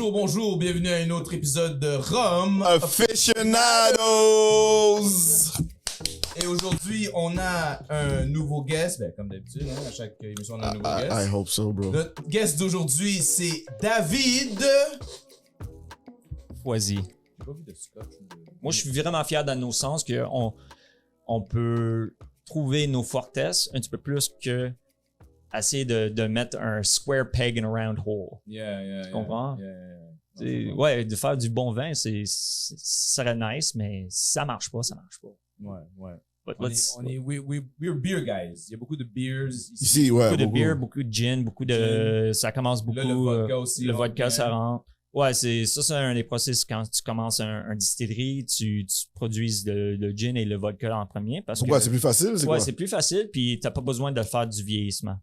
Bonjour, bienvenue à un autre épisode de Rome Aficionados! Et aujourd'hui, on a un nouveau guest, comme d'habitude, hein, à chaque émission on a un nouveau guest. I hope so, bro. Notre guest d'aujourd'hui, c'est David. Foisy. Moi, je suis vraiment fier dans nos sens qu'on peut trouver nos fortesses un petit peu plus que essayer de mettre un square peg in a round hole. Tu comprends? Ouais, de faire du bon vin, ça serait nice, mais si ça marche pas, ça marche pas. Ouais. We're beer guys. Il y a beaucoup de beers Ici, ouais. Beaucoup de beer, beaucoup de gin, beaucoup de... Ça commence beaucoup... Là, le vodka aussi. Le vodka, ça rentre. Ouais, c'est un des processus quand tu commences un distillerie, tu produises le gin et le vodka en premier. Pourquoi? C'est plus facile? C'est plus facile, puis t'as pas besoin de faire du vieillissement.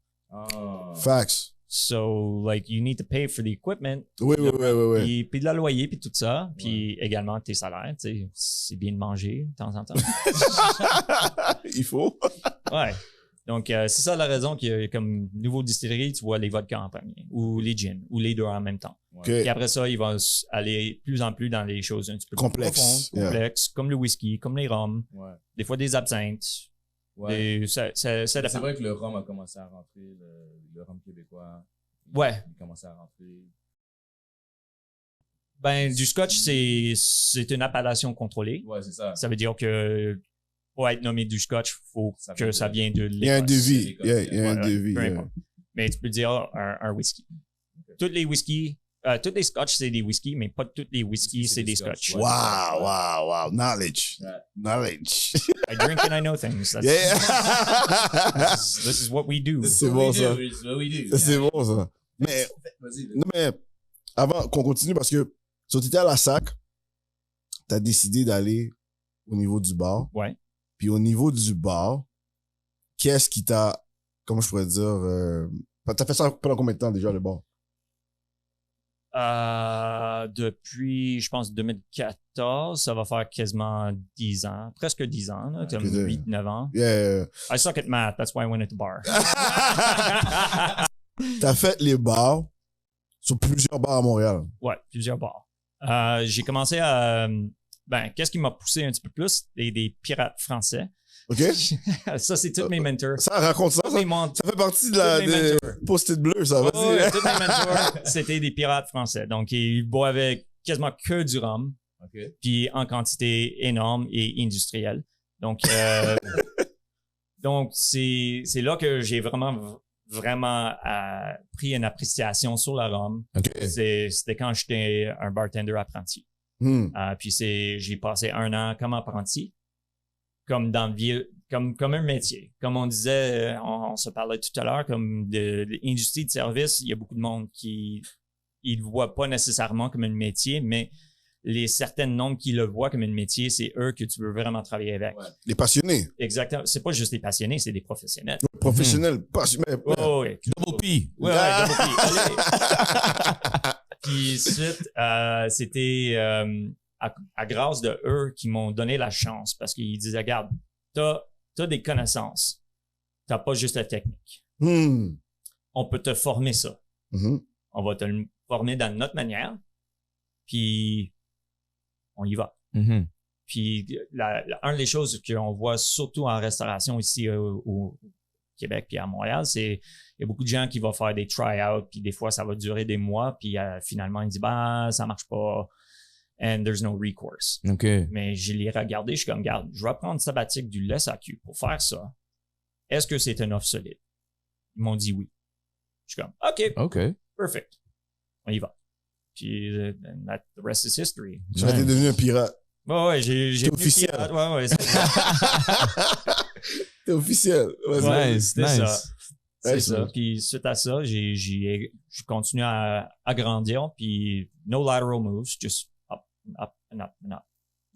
Facts. So, like, you need to pay for the equipment. Oui. Puis de la loyer, puis tout ça. Puis également tes salaires, tu sais, c'est bien de manger de temps en temps. Il faut. Ouais. Donc, c'est ça la raison qu'il y a comme nouveau distillerie, tu vois les vodkas en premier, ou les gins, ou les deux en même temps. Okay. Puis après ça, il va aller plus en plus dans les choses un petit peu complexes, plus profondes, comme le whisky, comme les rhums, des fois des absinthes. Ouais. C'est vrai que le rhum a commencé à rentrer, le rhum québécois. Ouais. Il a commencé à rentrer. Ben, du scotch, c'est une appellation contrôlée. Ouais, c'est ça. Ça veut dire que pour être nommé du scotch, il faut que ça vienne de l'Écosse. Il y a un devis. Il y a un devis. Mais tu peux dire un whisky. Okay. Tous les whisky, tous les scotch, c'est des whisky, mais pas tous les whisky, c'est des scotch. Wow. Knowledge. I drink and I know things. This is what we do. C'est bon, ça. C'est bon, ça. Mais avant qu'on continue, parce que si tu étais à la SAC, tu as décidé d'aller au niveau du bar. Ouais. Puis au niveau du bar, qu'est-ce qui t'a, comment je pourrais dire, t'as fait ça pendant combien de temps déjà, le bar? Depuis, je pense, 2014, ça va faire quasiment 10 ans, presque 10 ans, là, comme 8-9 ans. Yeah. I suck at math, that's why I went at the bar. T'as fait les bars sur plusieurs bars à Montréal. Ouais, plusieurs bars. J'ai commencé à... qu'est-ce qui m'a poussé un petit peu plus? Des pirates français. OK. Ça, c'est tous mes mentors. Ça, raconte ça. Ça fait partie de la post-it bleu, ça. Vas-y. Ouais, tous mes mentors, c'était des pirates français. Donc, ils boivaient quasiment que du rhum. Okay. Puis en quantité énorme et industrielle. Donc, c'est là que j'ai vraiment pris une appréciation sur la rhum. Okay. C'était quand j'étais un bartender apprenti. Puis j'ai passé 1 an comme apprenti, comme dans comme un métier. Comme on disait, on se parlait tout à l'heure, comme de l'industrie de service, il y a beaucoup de monde qui ne le voit pas nécessairement comme un métier, mais les certains nombres qui le voient comme un métier, c'est eux que tu veux vraiment travailler avec. Ouais. Les passionnés. Exactement. C'est pas juste des passionnés, c'est des professionnels. Professionnels, passionnés. Ouais. Double P. Ouais, double P. Puis ensuite, c'était à grâce de eux qui m'ont donné la chance parce qu'ils disaient, regarde, t'as des connaissances. T'as pas juste la technique. On peut te former ça. On va te le former dans notre manière. Puis, on y va. Puis, une des choses qu'on voit surtout en restauration ici au Québec puis à Montréal, c'est il y a beaucoup de gens qui vont faire des try-outs, puis des fois, ça va durer des mois, puis finalement, ils disent « ça marche pas, and there's no recourse. » Mais je les regardé, je suis comme « Regarde, je vais prendre sabbatique du SAQ pour faire ça. Est-ce que c'est une offre solide? » Ils m'ont dit oui. Je suis comme « OK. Perfect. On y va. » Puis, the rest is history. Tu t'es devenu un pirate. Ouais, j'ai officiel. Pirate. Ouais, c'est T'es officiel. Nice. C'est ça. Puis suite à ça, j'ai continué à grandir. Puis no lateral moves, just up and up.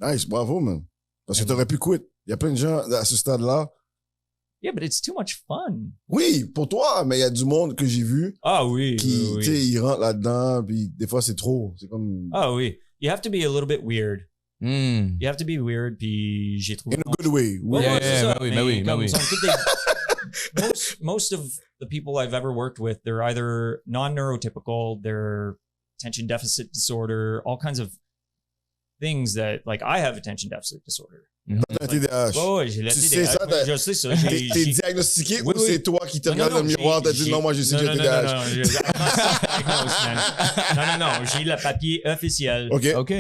Nice, bravo, man. Parce que t'aurais pu quitter. Il y a plein de gens à ce stade-là. Yeah, but it's too much fun. Oui, pour toi, mais il y a du monde que j'ai vu. Ah oui. Qui, tu sais, ils rentrent là-dedans, puis des fois c'est trop. C'est comme. Ah oui. You have to be a little bit weird. You have to be weird, puis j'ai trouvé... In a good way. Oui. Most of the people I've ever worked with, they're either non-neurotypical, attention deficit disorder, all kinds of things that, like, I have attention deficit disorder. T'as un TDAH. Oh, j'ai le Tu TDAH. sais ça, Je sais ça. T'es diagnostiqué Oui, ou oui. c'est toi qui te Non, regardes non, dans le miroir, t'as dit non, moi je sais que j'ai non, TDAH. Non, j'ai le papier officiel. OK.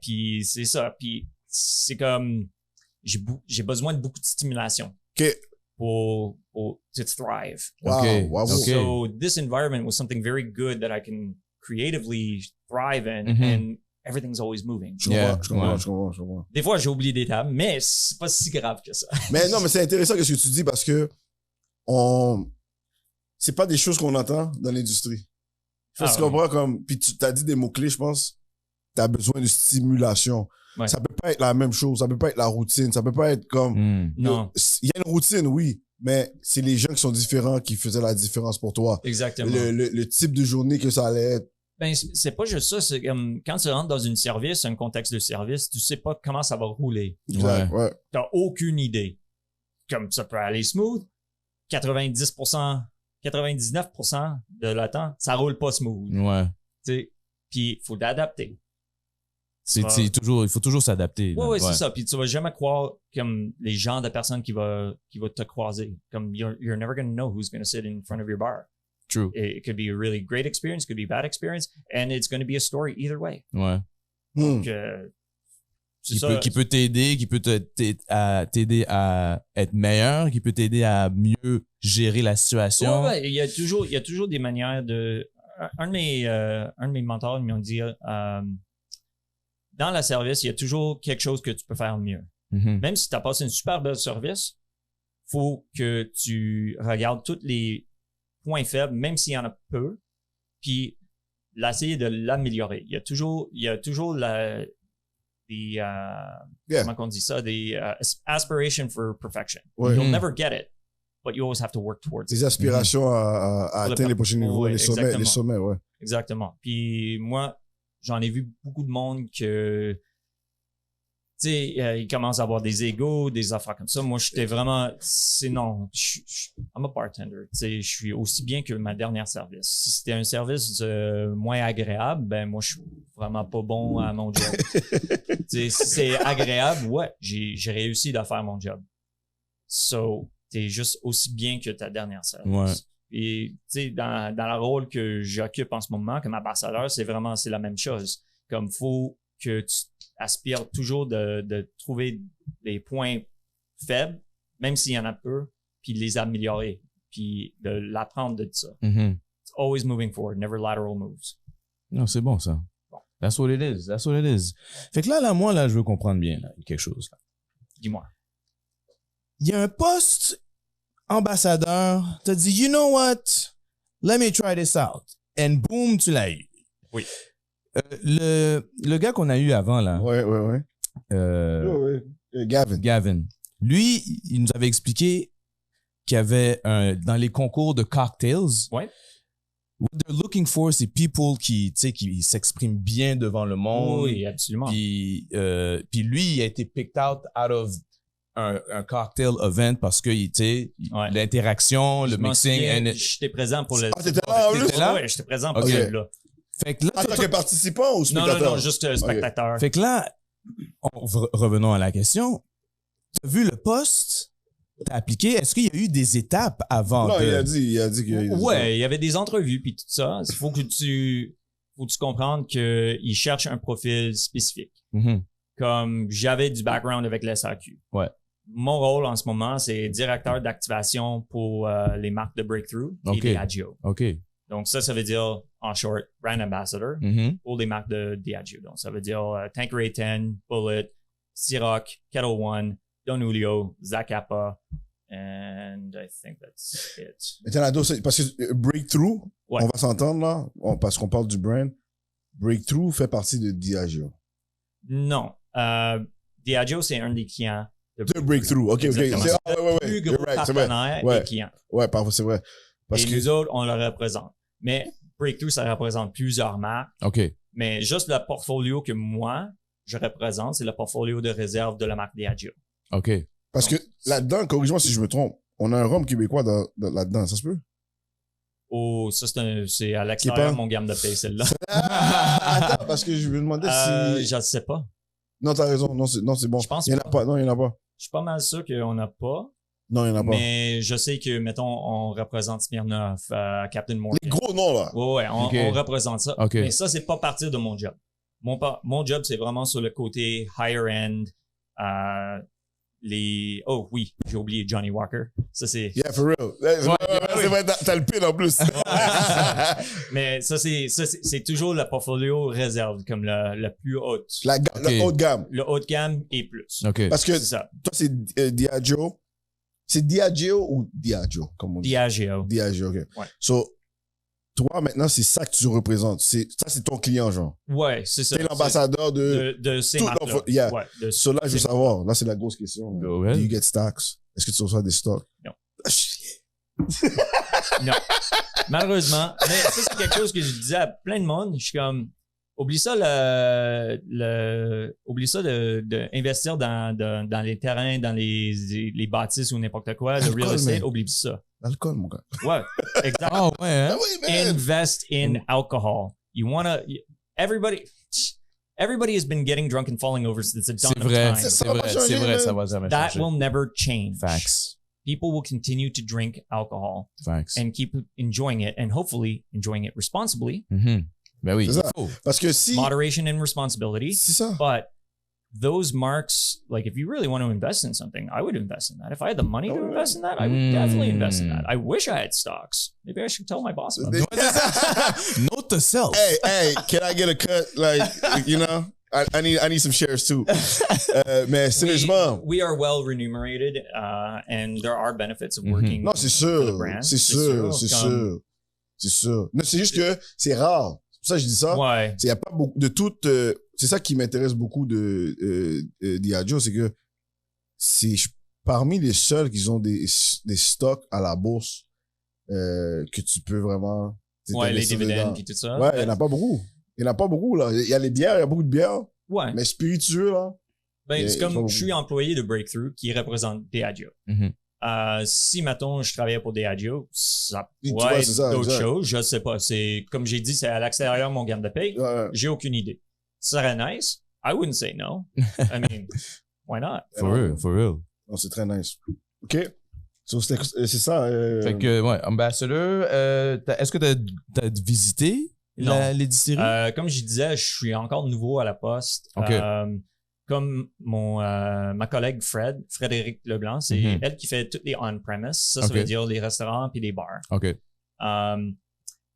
Puis c'est ça. Puis c'est comme, j'ai besoin de beaucoup de stimulation. OK. pour to thrive. Wow. Okay. Wow. Okay. So this environment was something very good that I can creatively thrive in, Mhm. and everything's always moving. Je Yeah, comprends. Des fois, j'ai oublié des tables, mais c'est pas si grave que ça. Mais non, mais c'est intéressant ce que tu dis parce que c'est pas des choses qu'on entend dans l'industrie. Je Ah, tu comprends comme, puis tu t'as dit des mots-clés, je pense. T'as besoin de stimulation. Ouais. Ça peut pas être la même chose. Ça peut pas être la routine. Ça peut pas être comme, Non, il y a une routine, oui. Mais c'est les gens qui sont différents qui faisaient la différence pour toi. exactement. Le type de journée que ça allait être. Ben, c'est pas juste ça. C'est comme quand tu rentres dans une service, un contexte de service, tu sais pas comment ça va rouler. Exact, ouais. T'as aucune idée. Comme ça peut aller smooth, 90%, 99% de la temps, ça roule pas smooth. Ouais. Tu sais, puis faut l'adapter. C'est toujours, il faut toujours s'adapter. là. Ouais, c'est ça. Puis tu vas jamais croire comme les genres de personnes qui vont te croiser. Comme you're never going to know who's going to sit in front of your bar. True. It could be a really great experience, could be a bad experience, and it's going to be a story either way. Ouais. Donc, c'est ça. Qui peut t'aider, qui peut t'aider à être meilleur, qui peut t'aider à mieux gérer la situation. Ouais, il y a toujours des manières de. Un de mes mentors ils m'ont dit dans la service, il y a toujours quelque chose que tu peux faire mieux. Mhm. Même si tu as passé une super belle service, faut que tu regardes tous les points faibles, même s'il y en a peu, puis l'essayer de l'améliorer. Il y a toujours comment on dit ça, des aspiration for perfection. Ouais. You'll never get it, but you always have to work towards it. Des aspirations à Pour le atteindre les prochains niveaux, ouais, les sommets, ouais. Exactement. Puis moi, j'en ai vu beaucoup de monde que, tu sais, ils commencent à avoir des égos, des affaires comme ça. Moi, j'étais vraiment, I'm a bartender. Tu sais, je suis aussi bien que ma dernière service. Si c'était un service moins agréable, ben moi, je suis vraiment pas bon à mon job. Tu sais, si c'est agréable, ouais, j'ai réussi à faire mon job. So, t'es juste aussi bien que ta dernière service. Ouais. Et tu sais, dans le rôle que j'occupe en ce moment comme ambassadeur, c'est la même chose. Comme faut que tu aspires toujours de trouver des points faibles, même s'il y en a peu, puis de les améliorer, puis de l'apprendre de ça. Mhm. It's always moving forward, never lateral moves. Non, c'est bon, ça. That's what it is. That's what it is. Fait que là, moi, je veux comprendre bien, là, quelque chose, là. Dis-moi. Il y a un poste ambassadeur, t'as dit, you know what? Let me try this out. And boom, tu l'as eu. Oui. Le gars qu'on a eu avant, là. Ouais. Euh, Gavin. Gavin. Lui, il nous avait expliqué qu'il y avait dans les concours de cocktails. Ouais. What they're looking for, c'est people qui s'expriment bien devant le monde. Oui, absolument. Puis lui, il a été picked out of un cocktail event parce que, tu sais, Ouais. l'interaction, le Je m'en mixing. souviens, j'étais présent pour le. Ah, t'étais là en plus? T'étais là? Ouais, j'étais présent pour Ok. celui-là. Fait que là, En tant que participant ou Non, spectateur? juste spectateur. fait que là, revenons à la question. T'as vu le poste? T'as appliqué? Est-ce qu'il y a eu des étapes avant Non, de... il a dit qu'il y a eu des Ouais, il y avait des entrevues puis tout ça. Il faut que tu comprennes qu'ils cherchent un profil spécifique. Mhm. Comme j'avais du background avec la SAQ. Ouais. Mon rôle en ce moment, c'est directeur d'activation pour les marques de Breakthrough et Ok. Diageo. OK. Donc ça veut dire, en short, brand ambassador Mhm. pour les marques de Diageo. Donc ça veut dire Tanqueray 10, Bullet, Ciroc, Kettle One, Don Julio, Zacapa, and I think that's it. Mais t'en as d'autres, parce que Breakthrough, Ouais. on va s'entendre là, parce qu'on parle du brand. Breakthrough fait partie de Diageo. Non. Diageo, c'est un des clients De Breakthrough, ok. Exactement. C'est, ouais. plus You're gros right, c'est vrai. partenaire Ouais. et client. Ouais, parfois, c'est vrai. Parce Et que, nous autres, on le représente. Mais Breakthrough, ça représente plusieurs marques. OK. Mais juste le portfolio que moi, je représente, c'est le portfolio de réserve de la marque Diageo. OK. parce que là-dedans, corrige-moi si je me trompe, on a un rhum québécois là-dedans, ça se peut? Oh, ça, c'est à l'extérieur de mon gamme de paye, celle-là. Attends, parce que je me demandais si... Je ne sais pas. Non, t'as raison. Non, c'est bon. Je pense il y en a pas. Non, il y en a pas. Je suis pas mal sûr qu'on n'a pas. Non, il y en a pas. Mais je sais que, mettons, on représente Smirnoff, Captain Morgan. Les gros noms, là. Ouais, on représente ça. Okay. Mais ça, c'est pas partir de mon job. Mon job, c'est vraiment sur le côté higher end. Oh oui, j'ai oublié Johnny Walker. Ça, c'est... Yeah, for real. C'est vrai, t'as le pin en plus. Mais ça, c'est toujours le portfolio réserve, comme le plus haut. Le haut de gamme. Le haut de gamme et plus. OK. Parce que C'est ça. toi, c'est Diageo. C'est Diageo ou Diageo, comme on dit? Diageo. Diageo, OK. Ouais. So, toi, maintenant, c'est ça que tu représentes. Ça, c'est ton client, genre. Ouais, c'est ça. T'es l'ambassadeur de ces tout marques-là. Yeah. Ouais, So, là, je veux savoir. Là, c'est la grosse question. Ouais. Do you get stocks? Est-ce que tu reçois des stocks? Non. Ah, shit. Non. Malheureusement. Mais ça, c'est quelque chose que je disais à plein de monde. Je suis comme, oublie ça oublie ça de investir dans les terrains, dans les bâtisses ou n'importe quoi, le real estate, oublie ça. L'alcool, mon gars. Ouais, exact. Ah ouais, hein? Ah oui, man. Invest in alcohol. Everybody has been getting drunk and falling over since the dawn C'est of vrai, time. c'est vrai, ça va jamais That changer. will never change. Facts. People will continue to drink alcohol Facts. and keep enjoying it and hopefully enjoying it responsibly. Mhm. Ben oui, C'est il ça. faut. Parce que si... Moderation and responsibility. C'est ça. But those marks, like if you really want to invest in something, I would invest in that. If I had the money to invest in that, I would definitely invest in that. I wish I had stocks. Maybe I should tell my boss about that. Note to self. Hey, can I get a cut? Like, you know, I need some shares too. Mais sérieusement. We are well remunerated, and there are benefits of working. Non, c'est for the sûr. brand. C'est sûr. C'est sûr. Non, c'est juste que c'est rare. C'est pour ça que je dis ça. Ouais. Il y a pas beaucoup de toutes. C'est ça qui m'intéresse beaucoup de Diageo, c'est que c'est parmi les seuls qui ont des stocks à la bourse que tu peux vraiment. Ouais, les investir dividendes dedans. et tout ça. Ouais, il n'y en a pas beaucoup. Il n'y en a pas beaucoup, là. Il y a les bières, il y a beaucoup de bières. Ouais. Mais spiritueux, là. Ben, c'est il y a pas comme beaucoup. je suis employé de Breakthrough qui représente Diageo. Mhm. Si, mettons, je travaillais pour Diageo, ça Tu pourrait vois, être c'est ça, d'autres exact. choses. Je sais pas. C'est, comme j'ai dit, c'est à l'extérieur de mon gamme de paye. Ouais. J'ai aucune idée. Ça serait nice. I wouldn't say no. I mean, why not? For real, for real. Non, c'est très nice. OK. So, c'est ça. Fait que, ouais, ambassadeur, est-ce que t'as visité Non. les distilleries? Comme je disais, je suis encore nouveau à la poste. OK. Comme ma collègue Frédéric Leblanc, c'est Mhm. elle qui fait toutes les on-premise. Ça OK. veut dire les restaurants puis les bars. OK.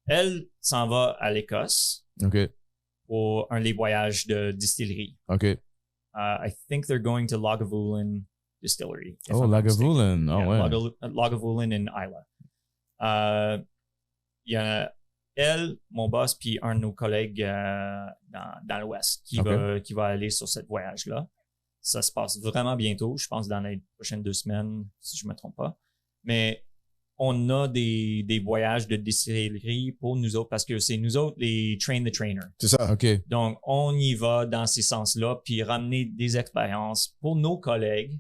Elle s'en va à l'Écosse OK. pour des voyages de distillerie. OK. I think they're going to Lagavulin Distillery. if Oh, I'm not mistaken. Lagavulin. Oh, Yeah, ouais. Lagavulin in Isla. Il y a elle, mon boss, puis un de nos collègues dans l'Ouest qui va aller sur ce voyage-là. Ça se passe vraiment bientôt, je pense dans les prochaines 2 semaines, si je me trompe pas. Mais on a des voyages de distillerie pour nous autres parce que c'est nous autres les train the trainer. C'est ça. OK. Donc, on y va dans ces sens-là, puis ramener des expériences pour nos collègues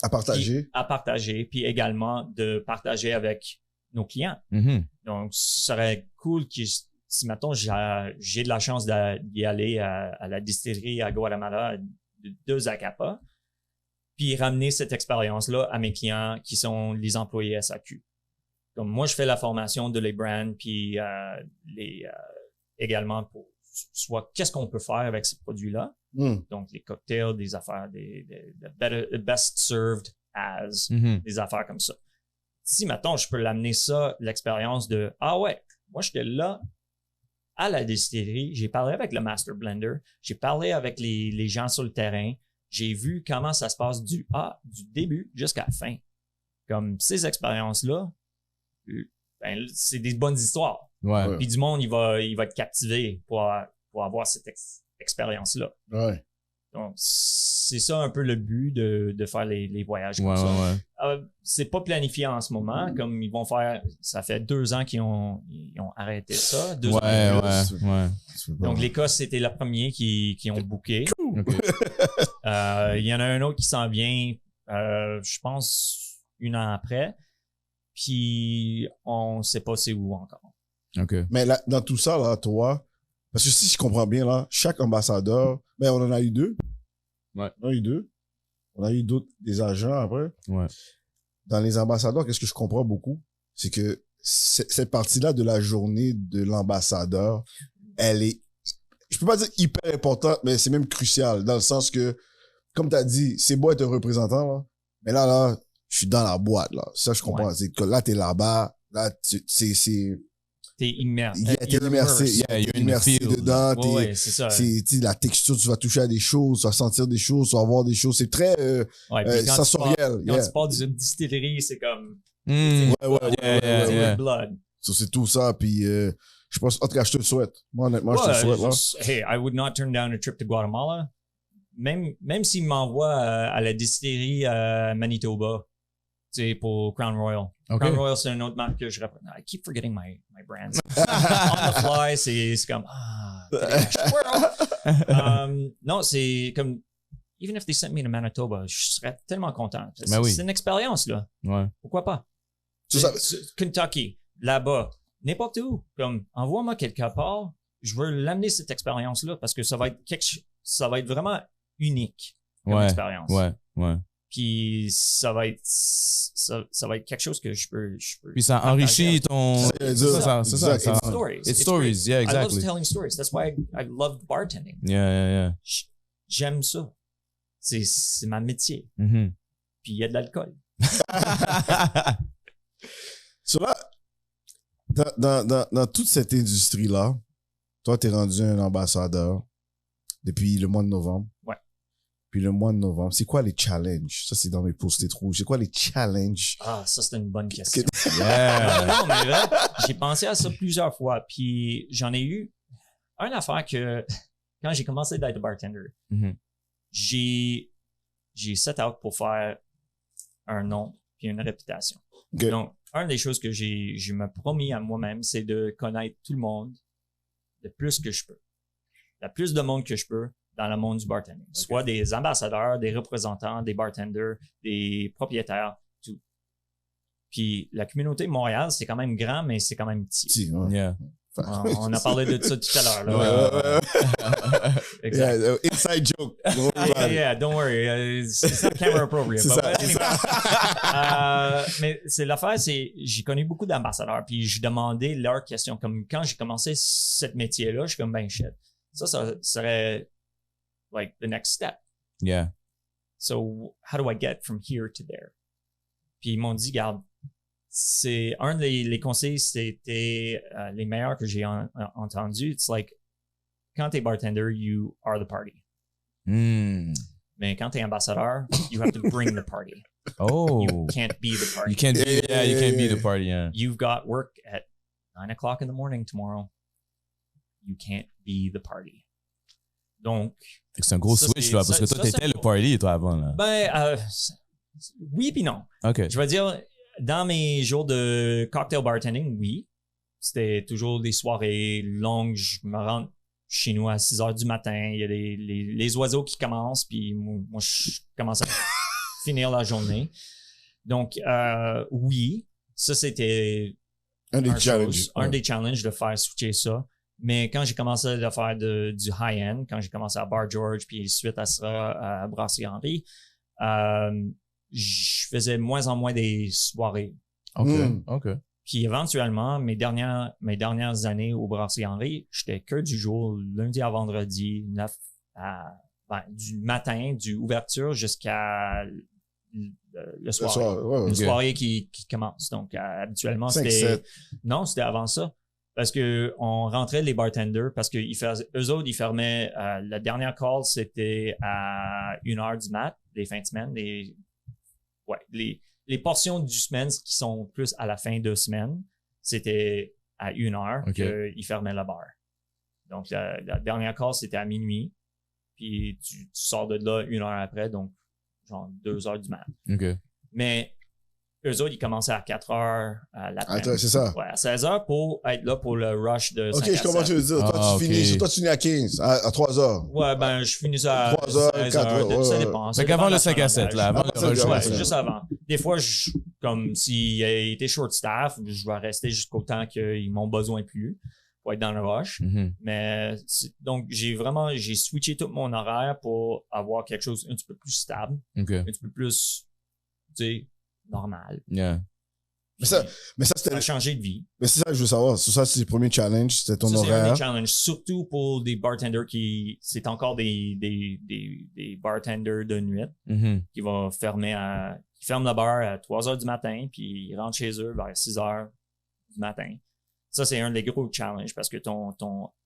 À partager. à partager, puis également de partager avec nos clients. Mhm. Donc, ce serait cool que si, mettons, j'ai de la chance d'y aller à la distillerie à Guatemala de Zacapa, puis ramener cette expérience-là à mes clients qui sont les employés SAQ. Comme moi, je fais la formation de les brands, puis également pour soit qu'est-ce qu'on peut faire avec ces produits-là. Donc, les cocktails, des affaires, des best served as, Mhm. des affaires comme ça. Si, mettons, je peux l'amener ça, l'expérience de « Ah ouais, moi, j'étais là à la distillerie, j'ai parlé avec le master blender, j'ai parlé avec les gens sur le terrain, j'ai vu comment ça se passe du début jusqu'à la fin. » Comme ces expériences-là, ben, c'est des bonnes histoires. Ouais. Ouais. Puis du monde, il va être captivé pour avoir cette expérience-là. Ouais. Donc, c'est ça un peu le but de faire les voyages comme Ouais, ça. ouais. C'est pas planifié en ce moment, comme ils vont faire, ça fait 2 ans qu'ils ont arrêté ça. 2 ans et plus. Ouais. Donc, l'Écosse, c'était le premier qui ont booké. OK. Il y en a un autre qui s'en vient, je pense, 1 an après. Puis, on sait pas c'est où encore. OK. Mais là, dans tout ça, là, toi, parce que si je comprends bien, là, chaque ambassadeur, ben, on en a eu 2. Ouais. On en a eu 2. On a eu d'autres, des agents après. Ouais. Dans les ambassadeurs, qu'est-ce que je comprends beaucoup? C'est que cette partie-là de la journée de l'ambassadeur, elle est, je peux pas dire hyper importante, mais c'est même crucial, dans le sens que, comme t'as dit, c'est beau être un représentant, là, mais là, je suis dans la boîte, là. Ça, je comprends. Ouais. C'est que là, t'es là-bas, là, c'est, T'es immersé. t'es immersé, Yeah, you're in the immersé field. dedans, Ouais, c'est ça. tu sais, la texture, tu vas toucher à des choses, tu vas sentir des choses, tu vas voir des choses. C'est très Ouais, puis quand sensoriel. Quand tu pars d'une distillerie, c'est comme Mm. Ouais. c'est yeah. le blood. So, c'est tout ça. Puis, je pense, en tout cas, je te le souhaite. Moi, honnêtement, je te le souhaite. Là. Hey, I would not turn down a trip to Guatemala. Même s'il m'envoie à la distillerie Manitoba, tu sais, pour Crown Royal. OK. Crown Royal, c'est une autre marque que je répète. I keep forgetting my brands. On the fly, c'est comme, non, c'est comme, even if they sent me to Manitoba, je serais tellement content. Ben oui. C'est une expérience, là. Ouais. Pourquoi pas? Tout ça- Kentucky, là-bas, n'importe où. Comme, envoie-moi quelque part. Je veux l'amener cette expérience-là parce que ça va être vraiment unique comme Ouais. expérience. Ouais. Puis ça va être quelque chose que je peux Puis ça enrichit ton... C'est C'est ça. exact. ça. stories. It's stories, great. yeah, I exactly. love telling stories. That's why I loved bartending. Yeah. J'aime ça. C'est ma métier. Mhm. Puis il y a de l'alcool. So là, dans toute cette industrie-là, toi, t'es rendu un ambassadeur depuis le mois de novembre. Ouais. Puis le mois de novembre, c'est quoi les challenges? Ça, c'est dans mes post-it rouges. C'est quoi les challenges? Ah, ça, c'est une bonne question. Yeah. Non, mais là, j'ai pensé à ça plusieurs fois. Puis j'en ai eu une affaire que quand j'ai commencé d'être bartender, Mhm. j'ai set out pour faire un nom puis une réputation. Ok. Donc, une des choses que je me promis à moi-même, c'est de connaître tout le monde le plus que je peux. Le plus de monde que je peux dans le monde du bartending. Soit des ambassadeurs, des représentants, des bartenders, des propriétaires, tout. Puis la communauté de Montréal, c'est quand même grand, mais c'est quand même petit. Si, ouais. Yeah. On a parlé de ça tout à l'heure. Là. Exact. Yeah, inside joke. Yeah, don't worry. C'est not camera appropriate. C'est but ça, c'est anyway. Mais c'est l'affaire, j'ai connu beaucoup d'ambassadeurs, puis je demandais leurs questions. Comme quand j'ai commencé ce métier-là, je suis comme, ben shit. Ça serait like the next step. Yeah. So, how do I get from here to there? Puis ils m'ont dit, garde, c'est un des conseils, c'était les meilleurs que j'ai entendus. It's like, quand t'es bartender, you are the party. Mm. Mais quand t'es ambassadeur, you have to bring the party. Oh. You can't be the party. You can't be the party, yeah. You've got work at 9 o'clock in the morning tomorrow. You can't be the party. Donc, C'est un gros Ça, switch, c'est- là, parce que ça, toi, ça, t'étais c'est- le party, toi, avant, là. ben, oui puis non. OK. Je vais dire, dans mes jours de cocktail bartending, oui. C'était toujours des soirées longues. Je me rends chez nous à 6 heures du matin. Il y a les oiseaux qui commencent, puis moi, je commence à finir la journée. Donc, oui, ça, c'était Un des challenges. un des challenges de faire switcher ça. Mais quand j'ai commencé à faire du high-end, quand j'ai commencé à Bar George, puis suite à ça, à Brasserie Henry, je faisais de moins en moins des soirées. OK. Mm. OK. Puis éventuellement, mes dernières années au Brasserie Henry, j'étais que du jour, lundi à vendredi, du matin, du ouverture jusqu'à le soir. Ouais. Une Ok. soirée qui commence. Donc, habituellement, 5, c'était... 7. Non, c'était avant ça. Parce que on rentrait les bartenders, parce que eux autres, ils fermaient... la dernière call, c'était à 1h du mat, les fins de semaine. Les portions du semaine qui sont plus à la fin de semaine, c'était à 1h Ok. qu'ils fermaient le bar. Donc, la dernière call, c'était à minuit. Puis, tu sors de là 1 heure après, donc genre 2 heures du mat. OK. Mais eux autres, ils commençaient à 4 heures l'après-midi. Attends, c'est ça. Ouais, à 16 heures pour être là pour le rush de 5 Ok, à je comprends ce que 7. tu veux dire. Toi, tu finis, toi, tu finis à 15, à 3 heures. Ouais, ben, je finis ça à 3 heures, 16 4 heures. heures, Ça ouais, dépend. Fait qu'avant le 5 à 7, là, avant le rush. Ouais, ouais. juste avant. Des fois, comme s'il était short staff, je vais rester jusqu'au temps qu'ils m'ont besoin plus pour être dans le rush. Mhm. Mais donc, j'ai switché tout mon horaire pour avoir quelque chose un petit peu plus stable, OK. un petit peu plus, tu sais, normal. Yeah. Mais ça, Ça c'était, a changé de vie. mais c'est ça que je veux savoir. Ça, c'est le premier challenge, c'était ton Ça, c'est un horaire. des challenges, surtout pour des bartenders c'est encore des bartenders de nuit Mhm. qui qui ferment le bar à 3 heures du matin, puis ils rentrent chez eux vers 6 heures du matin. Ça, c'est un des gros challenges parce que ton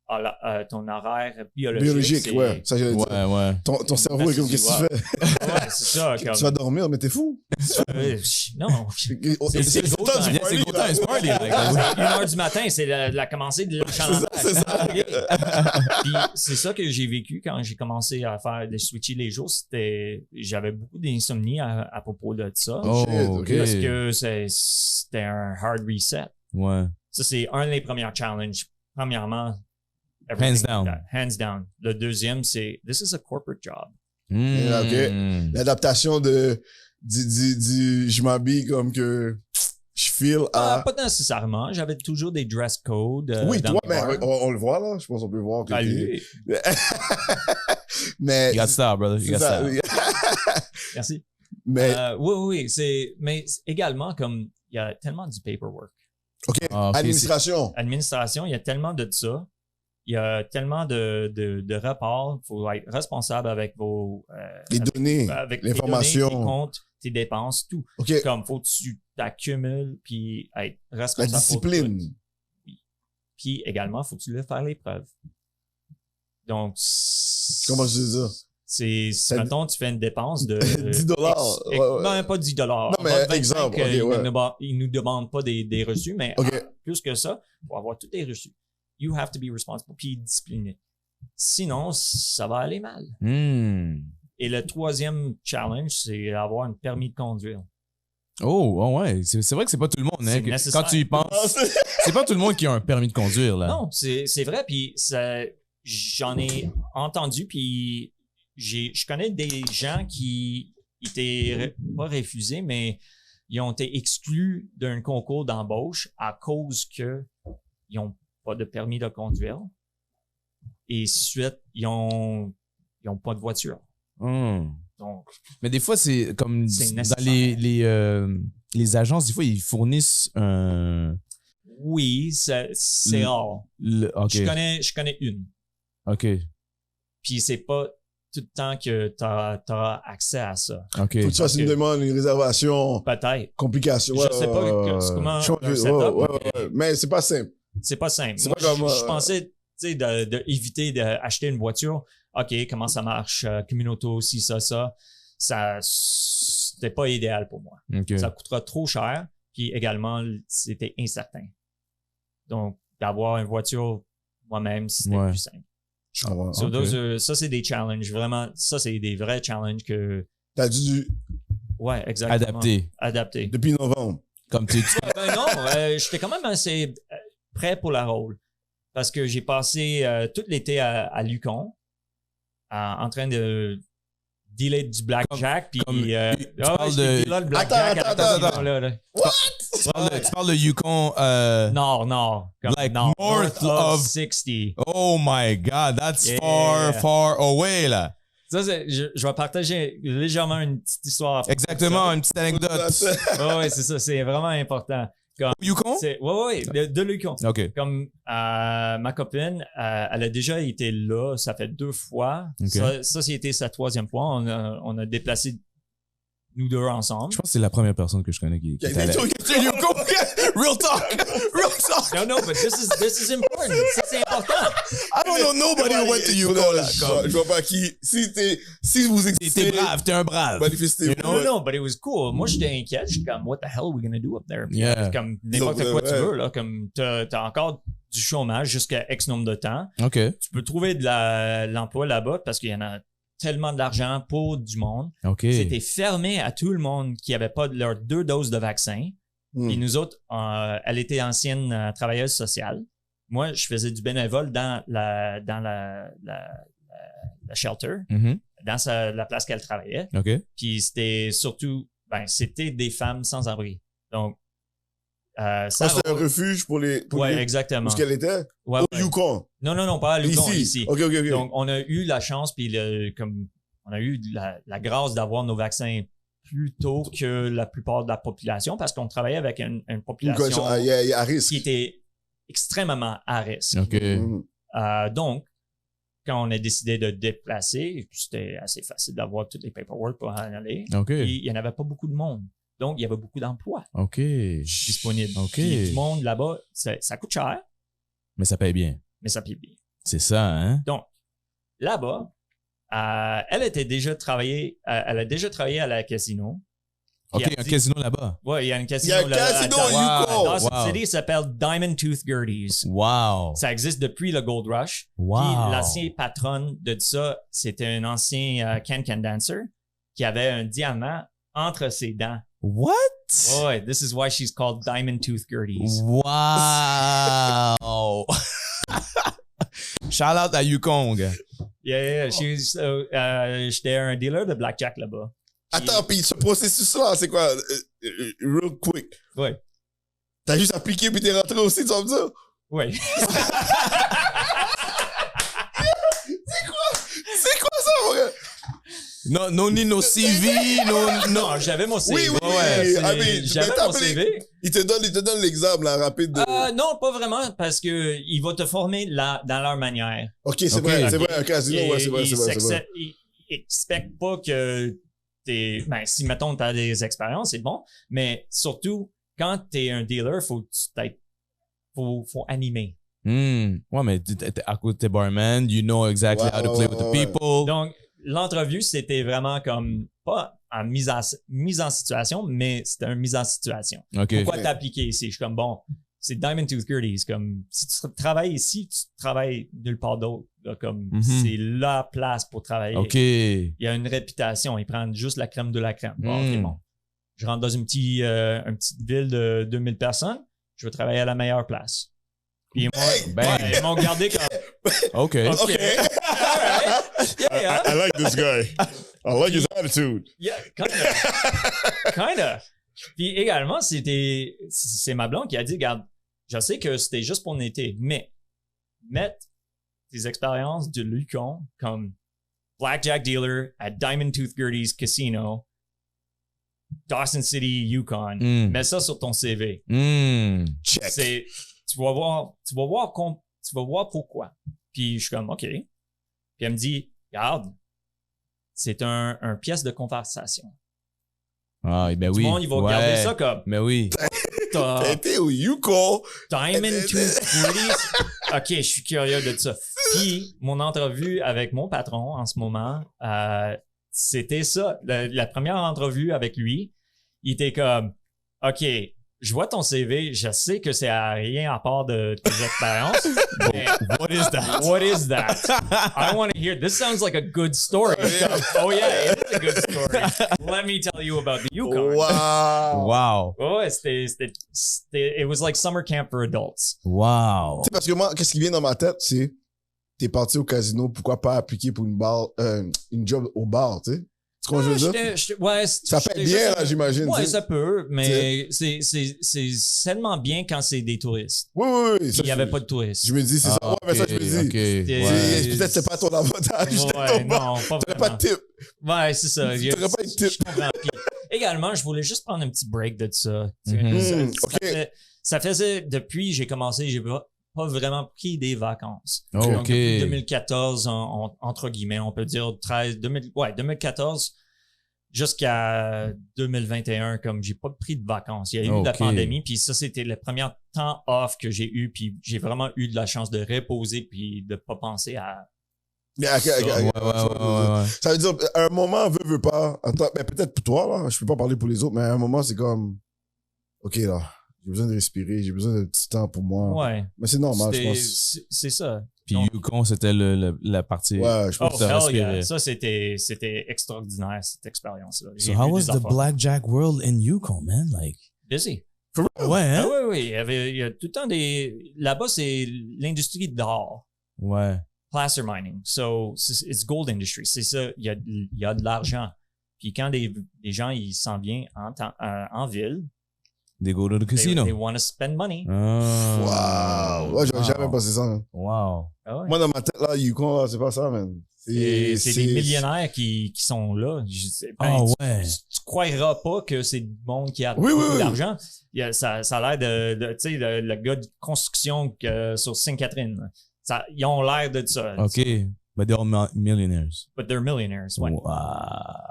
horaire biologique. c'est- Ouais. Ça, j'allais dire. Ouais, ouais. Ton cerveau est comme, qu'est-ce que tu fais? Ouais, c'est ça. Tu vas dormir, mais t'es fou. Non. C'est le le go temps time. du Yeah, c'est go time, it's party. Like, À 1h du matin, c'est la commencée de l'achalandage. C'est ça. Puis c'est ça que j'ai vécu quand j'ai commencé à faire des switcher les jours. J'avais beaucoup d'insomnie à propos de ça. Oh, shit, OK. Parce que c'était un hard reset. Ouais. Ça, c'est un des premiers challenges. Premièrement, Hands down. Hands down. Le deuxième, c'est this is a corporate job. Mm. L'adaptation du je m'habille comme que je feel à. Pas nécessairement. J'avais toujours des dress codes. Oui, dans toi, mes mais bars. on le voit là. Je pense qu'on peut voir que Salut. mais. You got style, brother. You c'est got ça, style. oui. Merci. Mais, Oui. Mais également, comme il y a tellement du paperwork. OK. Ah, ok, Administration. Administration, il y a tellement de ça. Il y a tellement de rapports. Il faut être responsable avec Les données. avec tes l'information. données, tes comptes, tes dépenses, tout. OK. Comme faut que tu t'accumules puis être responsable. La pour discipline. tout. Puis également, faut que tu le fasses l'épreuve. Donc, Comment je veux dire? c'est, mettons, tu fais une dépense de $10. Ouais, ouais. Non, pas 10 Non, mais exemple, ok, ouais. Ils nous demandent pas des reçus, mais OK. plus que ça, pour avoir tous tes reçus. You have to be responsible, puis discipliné. Sinon, ça va aller mal. Mm. Et le troisième challenge, c'est avoir un permis de conduire. Oh, ouais. C'est vrai que c'est pas tout le monde. C'est Hein, nécessaire. quand tu y penses, c'est pas tout le monde qui a un permis de conduire. Là. Non, c'est vrai, puis j'en ai entendu, puis je connais des gens qui étaient pas refusés, mais ils ont été exclus d'un concours d'embauche à cause que ils ont pas de permis de conduire. Et suite, ils ont pas de voiture. Mm. Donc, Mais des fois, c'est comme C'est dans nécessaire. les agences, des fois, ils fournissent un. oui, c'est rare. OK. Je connais une. OK. Puis c'est pas tout le temps que t'auras accès à ça. OK. Faut que tu fasses une demande, une réservation, Peut-être. complication. Je sais pas comment changer, un setup, ouais. Mais c'est pas simple. C'est pas simple. C'est Moi, pas comme, je pensais, tu sais, de éviter d'acheter une voiture. OK, comment ça marche? Communauto, ci, ça. C'était pas idéal pour moi. OK. Ça coûtera trop cher. Puis également, c'était incertain. Donc, d'avoir une voiture moi-même, c'était Ouais. plus simple. Je comprends. So, Ok. ça, c'est des challenges. Vraiment, ça, c'est des vrais challenges que... T'as dû, Ouais, exactement. Adapter. depuis novembre. Comme tu Ben non, j'étais quand même assez prêt pour la rôle. Parce que j'ai passé tout l'été à Luçon en train de dealer du blackjack. Puis, comme- tu parles j'étais de- dealer le blackjack. Attends. Là. tu parles de Yukon. Nord. Comme Like nord, north of- 60. Oh my God, that's Yeah. far away, là. Ça, je vais partager légèrement une petite histoire. Exactement, une petite anecdote. Oui, c'est ça. C'est vraiment important. Yukon? Oui, de Luçon. OK. Comme ma copine, elle a déjà été là, ça fait 2 fois. Ok. Ça c'était sa 3e fois. On a déplacé nous deux ensemble. Je pense que c'est la première personne que je connais qui est allée. Yukon. Real talk! No, but this is important. Ça, c'est important. I don't know nobody who went to Yukon, là. Je vois pas qui. Si vous existez. T'es brave, t'es un brave. Manifestez. No, but it was cool. Moi, j'étais inquiet. Je suis comme, what the hell are we gonna do up there? Puis, Yeah. comme n'importe Non, quoi tu ouais. veux, là. Comme t'as encore du chômage jusqu'à X nombre de temps. OK. Tu peux trouver de l'emploi là-bas parce qu'il y en a tellement d'argent pour du monde. OK. C'était fermé à tout le monde qui n'avait pas leurs 2 doses de vaccin. Et nous autres, elle était ancienne travailleuse sociale. Moi, je faisais du bénévole dans la shelter, dans la place qu'elle travaillait. OK. Puis c'était surtout, c'était des femmes sans abri. Donc, c'était un refuge pour les... Oui, exactement. Où est-ce qu'elle était? Ouais, Au Yukon? Non, pas à Yukon, ici. OK. Donc, on a eu la chance, puis on a eu la grâce d'avoir nos vaccins plus tôt que la plupart de la population parce qu'on travaillait avec une population à risque. qui était extrêmement à risque. OK. Donc, quand on a décidé de déplacer, c'était assez facile d'avoir tous les paperwork pour en aller. OK. Et il n'y en avait pas beaucoup de monde. Donc, il y avait beaucoup d'emplois OK. disponibles. OK. Puis, du monde là-bas, ça coûte cher, Mais ça paye bien. mais ça paye bien. C'est ça, hein? Donc, là-bas, elle a déjà travaillé à la casino. OK, il y a un casino là-bas. Oui, il y a un casino Il y a un casino au Yukon! Dawson City, ça s'appelle Diamond Tooth Gerties. Wow. Ça existe depuis le Gold Rush. Wow. Puis l'ancien patron de ça, c'était un ancien can-can dancer qui avait un diamant entre ses dents. What? Oh, this is why she's called Diamond Tooth Gerties. Wow. Shout out à Yukon. Yeah. J'étais un dealer de blackjack là-bas. Attends, puis ce processus-là, c'est quoi? Real quick. Oui. T'as juste appliqué puis t'es rentré aussi, tu vas me dire? Oui. C'est quoi ça, mon gars? No need no CV, Non, j'avais mon CV. Oui. J'avais mon CV. Il te donne l'exemple, là, rapide. Non, pas vraiment, parce que il va te former dans leur manière. OK, c'est vrai, un casino, ouais, c'est vrai. Il expecte pas que si, mettons, t'as des expériences, c'est bon, mais surtout, quand t'es un dealer, faut animer. Ouais, mais à côté t'es barman, you know exactly how to play with the people. Donc, l'entrevue, c'était vraiment comme, pas en mise en situation, mais c'était une mise en situation. Okay. Pourquoi t'as appliqué ici? Je suis comme, bon, c'est Diamond Tooth Gerties. Comme, si tu travailles ici, tu travailles nulle part d'autre. Là, comme, c'est la place pour travailler. OK. Il y a une réputation. Ils prennent juste la crème de la crème. Bon, OK, bon. Je rentre dans une petite ville de 2000 personnes. Je veux travailler à la meilleure place. Puis ils m'ont gardé comme... OK. All right. Yeah. I like this guy. I like his attitude. Yeah, kinda. Puis également, c'est ma blonde qui a dit, regarde, je sais que c'était juste pour l'été, mais mettre tes expériences de Yukon comme blackjack dealer at Diamond Tooth Gerties Casino, Dawson City, Yukon, mets ça sur ton CV. Check. Tu vas voir pourquoi. Puis je suis comme, OK. Puis elle me dit, regarde, c'est un pièce de conversation. Ah, ben oui. Tout le monde, il va regarder ça comme. Mais oui. T'as été au Yukon. Diamond Tooth Gerties. OK, je suis curieux de ça. Puis, mon entrevue avec mon patron en ce moment, c'était ça. La première entrevue avec lui, il était comme, OK, je vois ton CV, je sais que c'est à rien à part de tes expériences. Mais What is that? What is that? I want to hear. This sounds like a good story. Oh yeah, it is a good story. Let me tell you about the Yukon. Wow. Oh, it was like summer camp for adults. Wow. Tu sais, parce que moi, qu'est-ce qui vient dans ma tête, c'est t'es parti au casino, pourquoi pas appliquer pour une job au bar, tu sais? C'est ce que je veux dire? Ouais, ça fait bien, là, j'imagine. Ouais, ça peut, mais c'est seulement bien quand c'est des touristes. Oui. Il n'y avait pas de touristes. Je me dis, c'est ça. Ouais, mais ça, je me dis. Peut-être que c'est pas ton avantage. Ouais, non, pas t'aurais pas de tip. Ouais, c'est ça. T'aurais pas de tip. Je comprends. Puis, également, je voulais juste prendre un petit break de ça. Ça faisait, depuis que j'ai commencé, j'ai pas vraiment pris des vacances. Donc, depuis 2014, entre guillemets, on peut dire 2014 jusqu'à 2021, comme j'ai pas pris de vacances. Il y a eu la pandémie, puis ça, c'était le premier temps off que j'ai eu, puis j'ai vraiment eu de la chance de reposer, puis de pas penser à... Ça veut dire, à un moment, veut pas, mais peut-être pour toi, là, je peux pas parler pour les autres, mais à un moment, c'est comme, OK, là, j'ai besoin de respirer, j'ai besoin de petit temps pour moi. Ouais. Mais c'est normal, je pense. C'est ça. Puis Donc- Yukon, c'était la partie. Ouais, je pense Oh, ça hell respirait. yeah. Ça, c'était extraordinaire, cette expérience-là. So J'ai how vu was des the affaires. blackjack world in Yukon, man? Like, Busy. ouais, hein? Ah oui. Il y a tout le temps des... Là-bas, c'est l'industrie d'or. Ouais. Placer mining. So, it's gold industry. C'est ça. Il y a de l'argent. Puis quand des gens, ils s'en viennent en ville, They go to the casino. they want to spend money. Wow. Ouais, j'aurais jamais pensé ça, man. Wow. Ah ouais. Moi, dans ma tête, là, Yukon, là, c'est pas ça, man. C'est des millionnaires qui sont là. Ah ouais. Tu croiras pas que c'est du monde qui a Oui, beaucoup oui. d'argent. Ça a l'air de tu sais, le gars de construction sur Sainte-Catherine. Ils ont l'air de ça. OK. But they're all millionaires. But they're millionaires. Ouais. Wow.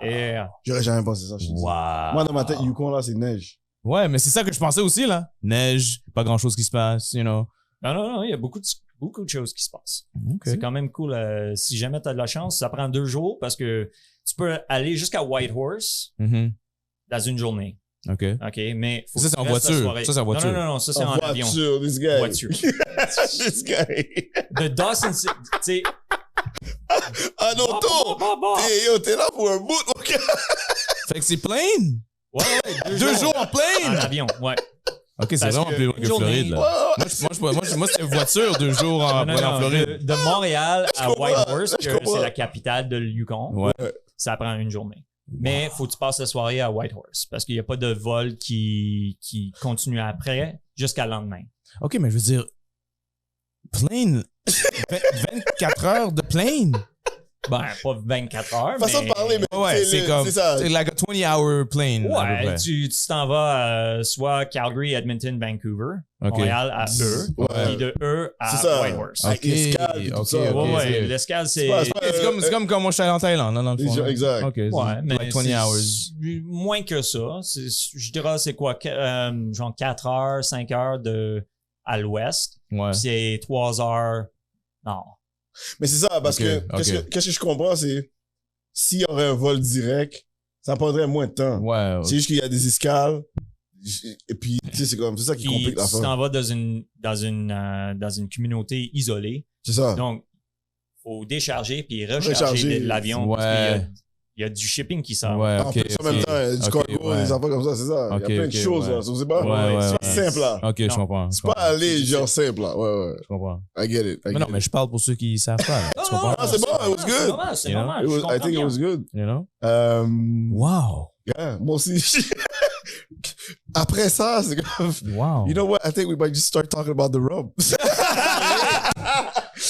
Yeah. J'aurais jamais pensé ça, je te dis. Wow. Moi, dans ma tête, Yukon, là, c'est neige. Ouais, mais c'est ça que je pensais aussi, là. Neige, pas grand-chose qui se passe, you know. Non, il y a beaucoup de choses qui se passent. OK. C'est quand même cool. Si jamais tu as de la chance, ça prend 2 jours parce que tu peux aller jusqu'à Whitehorse Mhm. dans une journée. OK. OK? Mais faut Ça, que c'est tu en restes la voiture. soirée. Ça, c'est en voiture. Non, ça, c'est en avion. Voiture, this guy. Voiture. This guy. De Dawson City, tu sais. Ah non, toi! T'es là pour un bout, ok? Fait que c'est plane? Ouais, 2 jours en en plane? avion, ouais. OK, c'est Parce vraiment que plus loin que une journée- Floride, là. Moi, c'était voiture 2 jours en Floride. De Montréal à comprends, Whitehorse, je que comprends. c'est la capitale de Yukon, Ouais. ça prend une journée. Mais faut que tu passes la soirée à Whitehorse parce qu'il n'y a pas de vol qui continue après jusqu'à le lendemain. OK, mais je veux dire, plane, 24 heures de plane? Ben, pas 24 heures, Façon mais... de parler, mais Ouais, c'est comme, ça. c'est like a 20-hour plane. à peu Ouais, près. tu t'en vas soit Calgary, Edmonton, Vancouver, OK. Montréal à E, Ouais. puis de E à C'est ça. Whitehorse. Avec l'escale et tout OK, ça. OK. Ouais, ouais, ok. l'escale, c'est... C'est pas- C'est comme quand moi je suis allé en Thaïlande, non, dans le fond. Exact. OK, c'est Ouais, mais like 20 hours. moins que ça. Je dirais, c'est quoi, genre 4 heures, 5 heures à l'ouest, Ouais. puis c'est 3 heures nord. Mais c'est ça, parce Ok, que ok. qu'est-ce que je comprends, c'est s'il y aurait un vol direct, ça prendrait moins de temps. Ouais. C'est juste qu'il y a des escales. Et puis, tu sais, c'est ça qui Puis complique tu l'affaire. t'en vas dans une communauté isolée. C'est ça. Donc, faut décharger puis recharger Recharger. l'avion. Ouais. Parce qu'il y a du shipping qui s'en va. Ouais, En OK. plus, en même temps, il y a du Ok, cargo, ouais. des affaires comme ça, c'est ça. Ok, il y a plein ok, de choses, ouais. là. C'est pas, Ouais, c'est ouais, pas ouais. simple, là. OK, je Non. comprends. C'est pas aller, genre, simple, là. Ouais. Je comprends. I get it. Mais non, mais je parle pour ceux qui savent pas. là. Tu comprends? Ah, c'est bon, it was good. C'est normal, c'est You know? normal. It je was- I comprends think it bien. was good. You know? Wow. Yeah, moi aussi. Après ça, c'est comme, Wow. you know what? I think we might just start talking about the rum.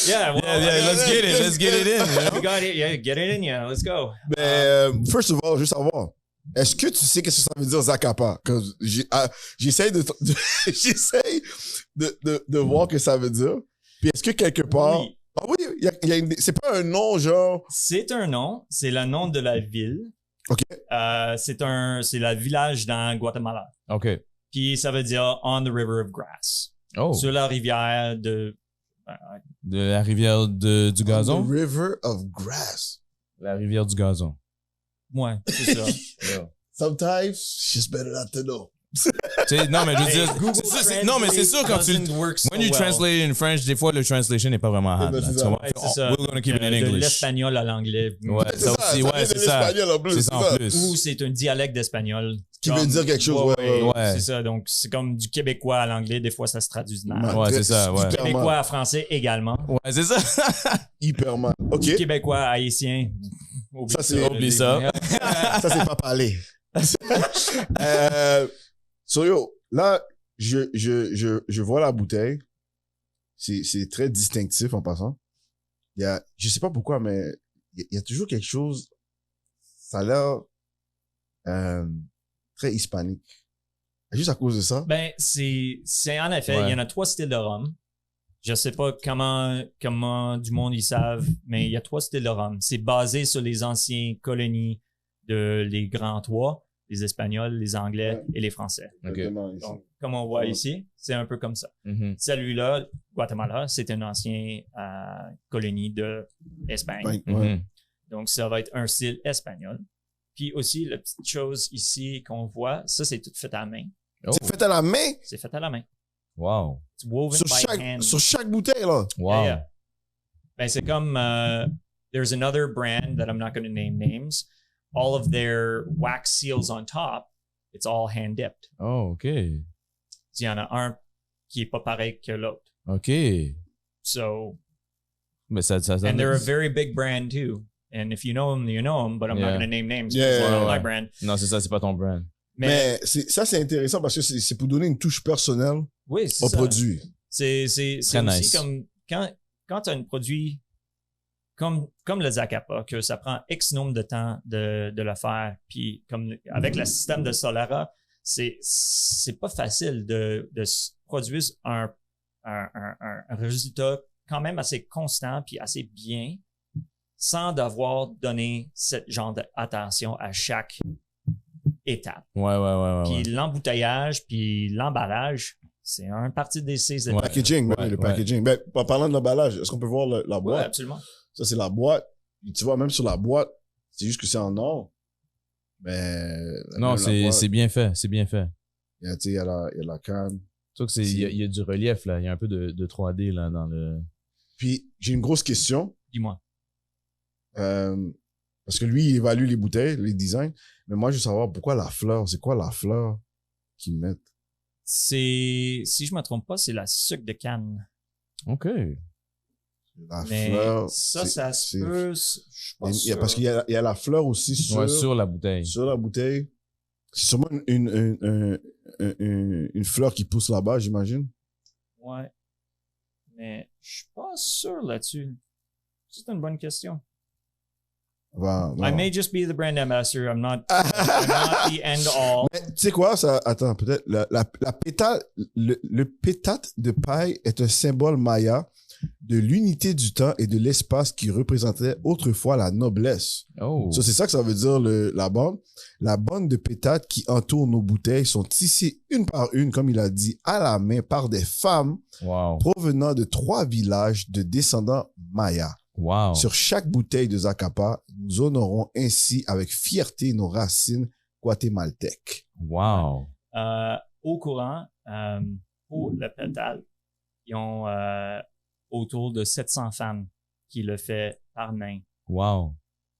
Yeah, well, Let's get it. Let's get it in. You You know? got it. Yeah, get it in, yeah. Let's go. Mais, first of all, juste savoir, est-ce que tu sais qu'est-ce que ça veut dire Zacapa? J'essaie j'essaie de voir ce que ça veut dire. Puis est-ce que quelque part, Oui. ah oui, c'est pas un nom genre, C'est un nom. C'est le nom de la ville. OK. C'est le village dans Guatemala. OK. Puis ça veut dire on the river of grass. Oh. Sur la rivière de... De la rivière du gazon? The River of Grass. La rivière du gazon. Ouais, c'est ça. Sometimes, it's just better not to know. Tu sais, non, mais je veux Hey, dire, Google non, mais c'est sûr quand tu, doesn't work so when you well. translate in French, des fois, le translation n'est pas vraiment hard. ben, là. c'est Tu ça. comprends? Ouais, c'est ça. We're gonna keep it in De English. l'espagnol à l'anglais. Ouais, C'est ça aussi, vient ouais, de c'est ça. l'espagnol en plus, C'est ça en plus. Ou c'est un dialecte d'espagnol. Qui veut dire quelque chose, ouais. Ouais. C'est ça, donc c'est comme du québécois à l'anglais, des fois ça se traduit de mal. Ouais, c'est ça, ouais. Hyper Québécois mal. à français également. Ouais, c'est ça. Hyper mal. OK. Du québécois à haïtien. Ça, c'est- oublie ça. Ça, c'est pas parler. So, yo, là, je vois la bouteille. C'est très distinctif en passant. Je sais pas pourquoi, mais il y a toujours quelque chose, ça a l'air très hispanique. Juste à cause de ça. Ben, c'est en effet, Ouais. il y en a 3 styles de rhum. Je sais pas comment du monde ils savent, mais il y a 3 styles de rhum. C'est basé sur les anciennes colonies de les Grands Trois, les Espagnols, les Anglais et les Français. Exactement, ici. Donc, comme on voit Ouais. ici, c'est un peu comme ça. Mhm. Celui-là, Guatemala, c'est une ancienne colonie de Espagne. Ouais, ouais. Mhm. Donc, ça va être un style espagnol. Puis aussi, la petite chose ici qu'on voit, ça, c'est tout fait à la main. Oh. C'est fait à la main C'est fait à la main. Wow. It's woven by hand. sur chaque bouteille, là. Wow. Yeah, yeah. Ben, c'est comme there's another brand that I'm not going to name names. All of their wax seals on top, it's all hand dipped. Oh, OK. Il y en a un qui est pas pareil que l'autre. OK. So, Mais ça and they're a very big brand too. And if you know them, you know them, but I'm not Yeah. going to name names. Yeah, It's not yeah, my yeah. brand. Non, c'est ça, c'est pas ton brand. Mais, ça, c'est intéressant parce que c'est pour donner une touche personnelle oui, c'est au ça. produit. C'est Très aussi nice. comme quand tu as un produit comme le Zacapa, que ça prend X nombre de temps de le faire, puis comme avec le système de Solara, c'est pas facile de produire un résultat quand même assez constant puis assez bien sans devoir donner ce genre d'attention à chaque étape. Ouais. Puis l'embouteillage, puis l'emballage, c'est un partie de ces étapes. Packaging, Ouais, le ouais. packaging. Ben, en parlant de l'emballage, est-ce qu'on peut voir la Oui, boîte? absolument. Ça, c'est la boîte. Puis tu vois, même sur la boîte, c'est juste que c'est en or. Mais. Non, même la boîte, c'est bien fait. C'est bien fait. Il y a, tu sais, il y a la canne. Sauf que il y a du relief, là. Il y a un peu de 3D, là, dans le... Puis, j'ai une grosse question. Dis-moi. Parce que lui, il évalue les bouteilles, les designs. Mais moi, je veux savoir pourquoi la fleur. C'est quoi la fleur qu'ils mettent? Si je me trompe pas, c'est la sucre de canne. OK. La Mais fleur. ça c'est- se peut. Je suis pas sûr. Parce qu'il y a la fleur aussi Ouais, sur la bouteille. sur la bouteille. C'est sûrement une fleur qui pousse là-bas, j'imagine. Ouais. Mais je suis pas sûr là-dessus. C'est une bonne question. Non. I may just be the brand ambassador. I'm not the end all. Mais tu sais quoi, ça, attends, peut-être, la pétate, le pétate de paille est un symbole maya de l'unité du temps et de l'espace qui représentait autrefois la noblesse. Oh. Ça, c'est ça que ça veut dire, la bande. La bande de pétates qui entourent nos bouteilles sont tissées une par une, comme il a dit, à la main par des femmes Wow. provenant de 3 villages de descendants mayas. Wow. Sur chaque bouteille de Zacapa, nous honorons ainsi avec fierté nos racines guatémaltèques. Wow. Au courant, pour le pétale, ils ont autour de 700 femmes qui le font par main, Wow.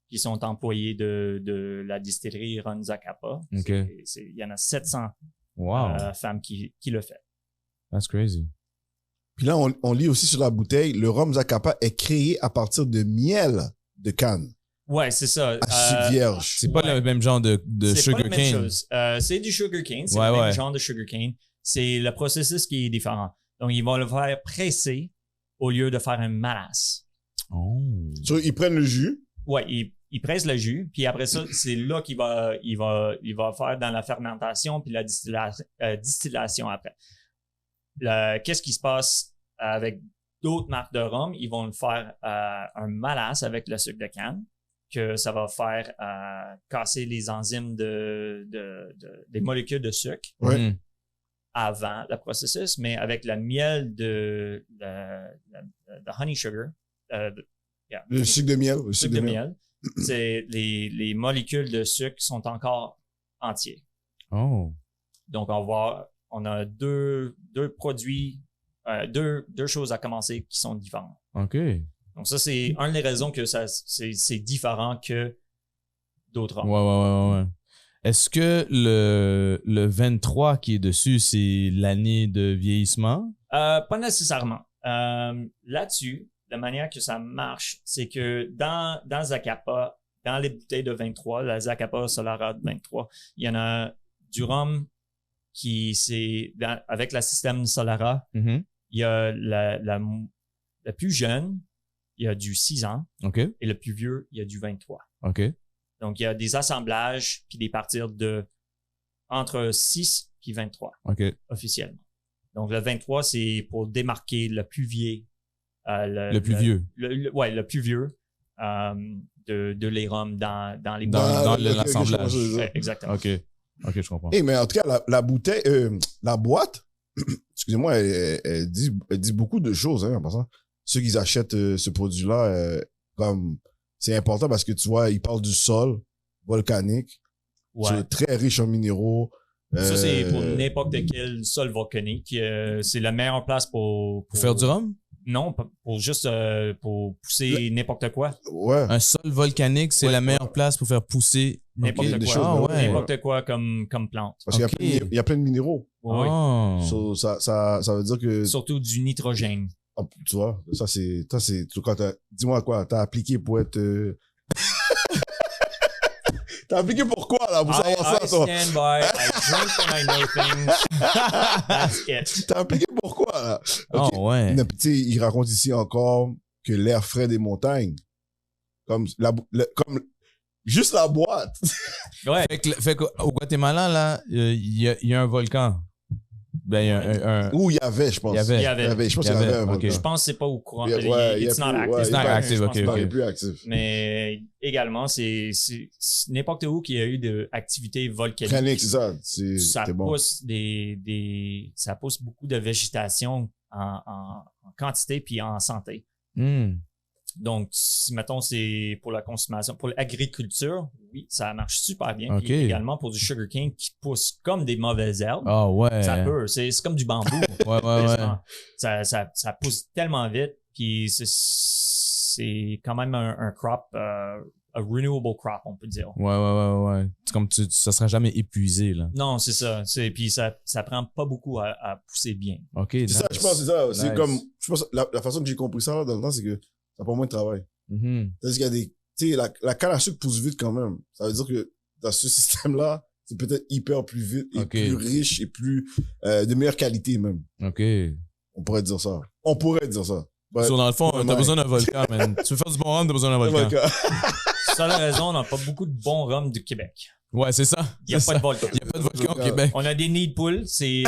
qui sont employées de la distillerie Ron Zacapa. OK. Il y en a 700 Wow. femmes qui le font. That's crazy. Puis là, on lit aussi sur la bouteille, le rhum Zacapa est créé à partir de miel de canne, Ouais, c'est ça. acide vierge. C'est pas Ouais. le même genre de C'est pas sugar la même cane. chose. C'est du sugar cane, c'est Ouais, le même ouais. genre de sugar cane. C'est le processus qui est différent. Donc, ils vont le faire presser au lieu de faire un malasse. Oh. So, ils prennent le jus, Ouais, il presse le jus, puis après ça, c'est là qu'il va faire dans la fermentation puis la distillation après. Qu'est-ce qui se passe avec d'autres marques de rhum? Ils vont le faire un malasse avec le sucre de canne, que ça va faire casser les enzymes des molécules de sucre Ouais. Mm. avant le processus, mais avec le miel de honey sugar, le sucre de miel. Le sucre de miel, c'est les molécules de sucre sont encore entiers. Oh. Donc, on a deux produits, deux choses à commencer qui sont différentes. OK. Donc, ça, c'est une des raisons que c'est différent que d'autres rhums. Ouais. Est-ce que le 23 qui est dessus, c'est l'année de vieillissement? Pas nécessairement. Là-dessus, la manière que ça marche, c'est que dans Zacapa, dans les bouteilles de 23, la Zacapa Solara de 23, il y en a du rhum qui, avec le système Solara, Mhm. il y a la plus jeune, il y a du 6 ans, OK. et le plus vieux, il y a du 23. OK. Donc, il y a des assemblages puis des partir de entre 6 et 23 OK. officiellement. Donc, le 23, c'est pour démarquer le plus vieux. Le plus vieux. Le plus vieux de les rhums dans les Dans ok, l'assemblage. je comprends ça. Ouais, exactement. OK. OK, je comprends. Hey, mais en tout cas, la bouteille, la boîte, excusez-moi, elle dit beaucoup de choses, hein, en passant. Ceux qui achètent ce produit-là, comme, c'est important parce que tu vois, ils parlent du sol volcanique, Ouais. c'est très riche en minéraux. Ça, c'est pour n'importe quel sol volcanique. C'est la meilleure place pour Pour faire du rhum? Non, pour juste pour pousser n'importe quoi. Ouais. Un sol volcanique, c'est Ouais. la meilleure place pour faire pousser N'importe des quoi. choses, Ah, ouais. ouais. N'importe quoi comme plante. Parce qu'il Ok. il y a plein de minéraux. Oui. Oh. So, ça veut dire que, Surtout du nitrogène. tu vois, ça c'est, dis-moi quoi, t'as appliqué pour être, t'as appliqué pour quoi, là, pour savoir I ça, toi? stand by, I drink and I know things. That's it. T'as appliqué pour quoi, là? Ok. Oh, ouais. Mais, tu sais, il raconte ici encore que l'air frais des montagnes, comme juste la boîte. Ouais. Fait qu'au Guatemala, là, il y a un volcan. Ben, il y a un Où il y avait, je pense. Il y avait. Il y avait. Je pense Il y qu'il y avait avait, un ok. volcan. Je pense que c'est pas au courant. Ouais, It's not plus- active. ouais, It's not il est active, Je pense ok, pas. Il ok. est plus actif. Mais également, c'est n'importe où qu'il y a eu de activité volcanique. Volcanique, c'est ça. Ça C'était bon. pousse ça pousse beaucoup de végétation en quantité puis en santé. Hmm. Donc, si, mettons, c'est pour la consommation, pour l'agriculture, oui, ça marche super bien. Ok. Puis également pour du sugarcane qui pousse comme des mauvaises herbes. Ah, ouais. Ça peut, c'est comme du bambou. Ouais, ouais. quasiment. Ça pousse tellement vite. Puis c'est quand même un crop, a renewable crop, on peut dire. Ouais. C'est comme ça sera jamais épuisé, là. Non, c'est ça. Puis ça prend pas beaucoup à pousser bien. OK. C'est ça, je pense que c'est ça. C'est Nice. comme, je pense, la façon que j'ai compris ça, là, dans le temps, c'est que ça prend moins de travail. Mhm. C'est-à-dire qu'il y a des, tu sais, la canne à sucre pousse vite quand même. Ça veut dire que dans ce système-là, c'est peut-être hyper plus vite et Ok. plus riche et plus, de meilleure qualité même. OK. On pourrait dire ça. Ouais. So, dans le fond, Ouais. t'as besoin d'un volcan, man. Tu veux faire du bon rhum, t'as besoin d'un volcan. Volcan. Ça, la raison, on n'a pas beaucoup de bons rhums du Québec. Ouais, c'est ça. Il n'y a C'est pas ça. de volcan. Il n'y a pas de volcan au Ouais. Québec. On a des nids de poules, c'est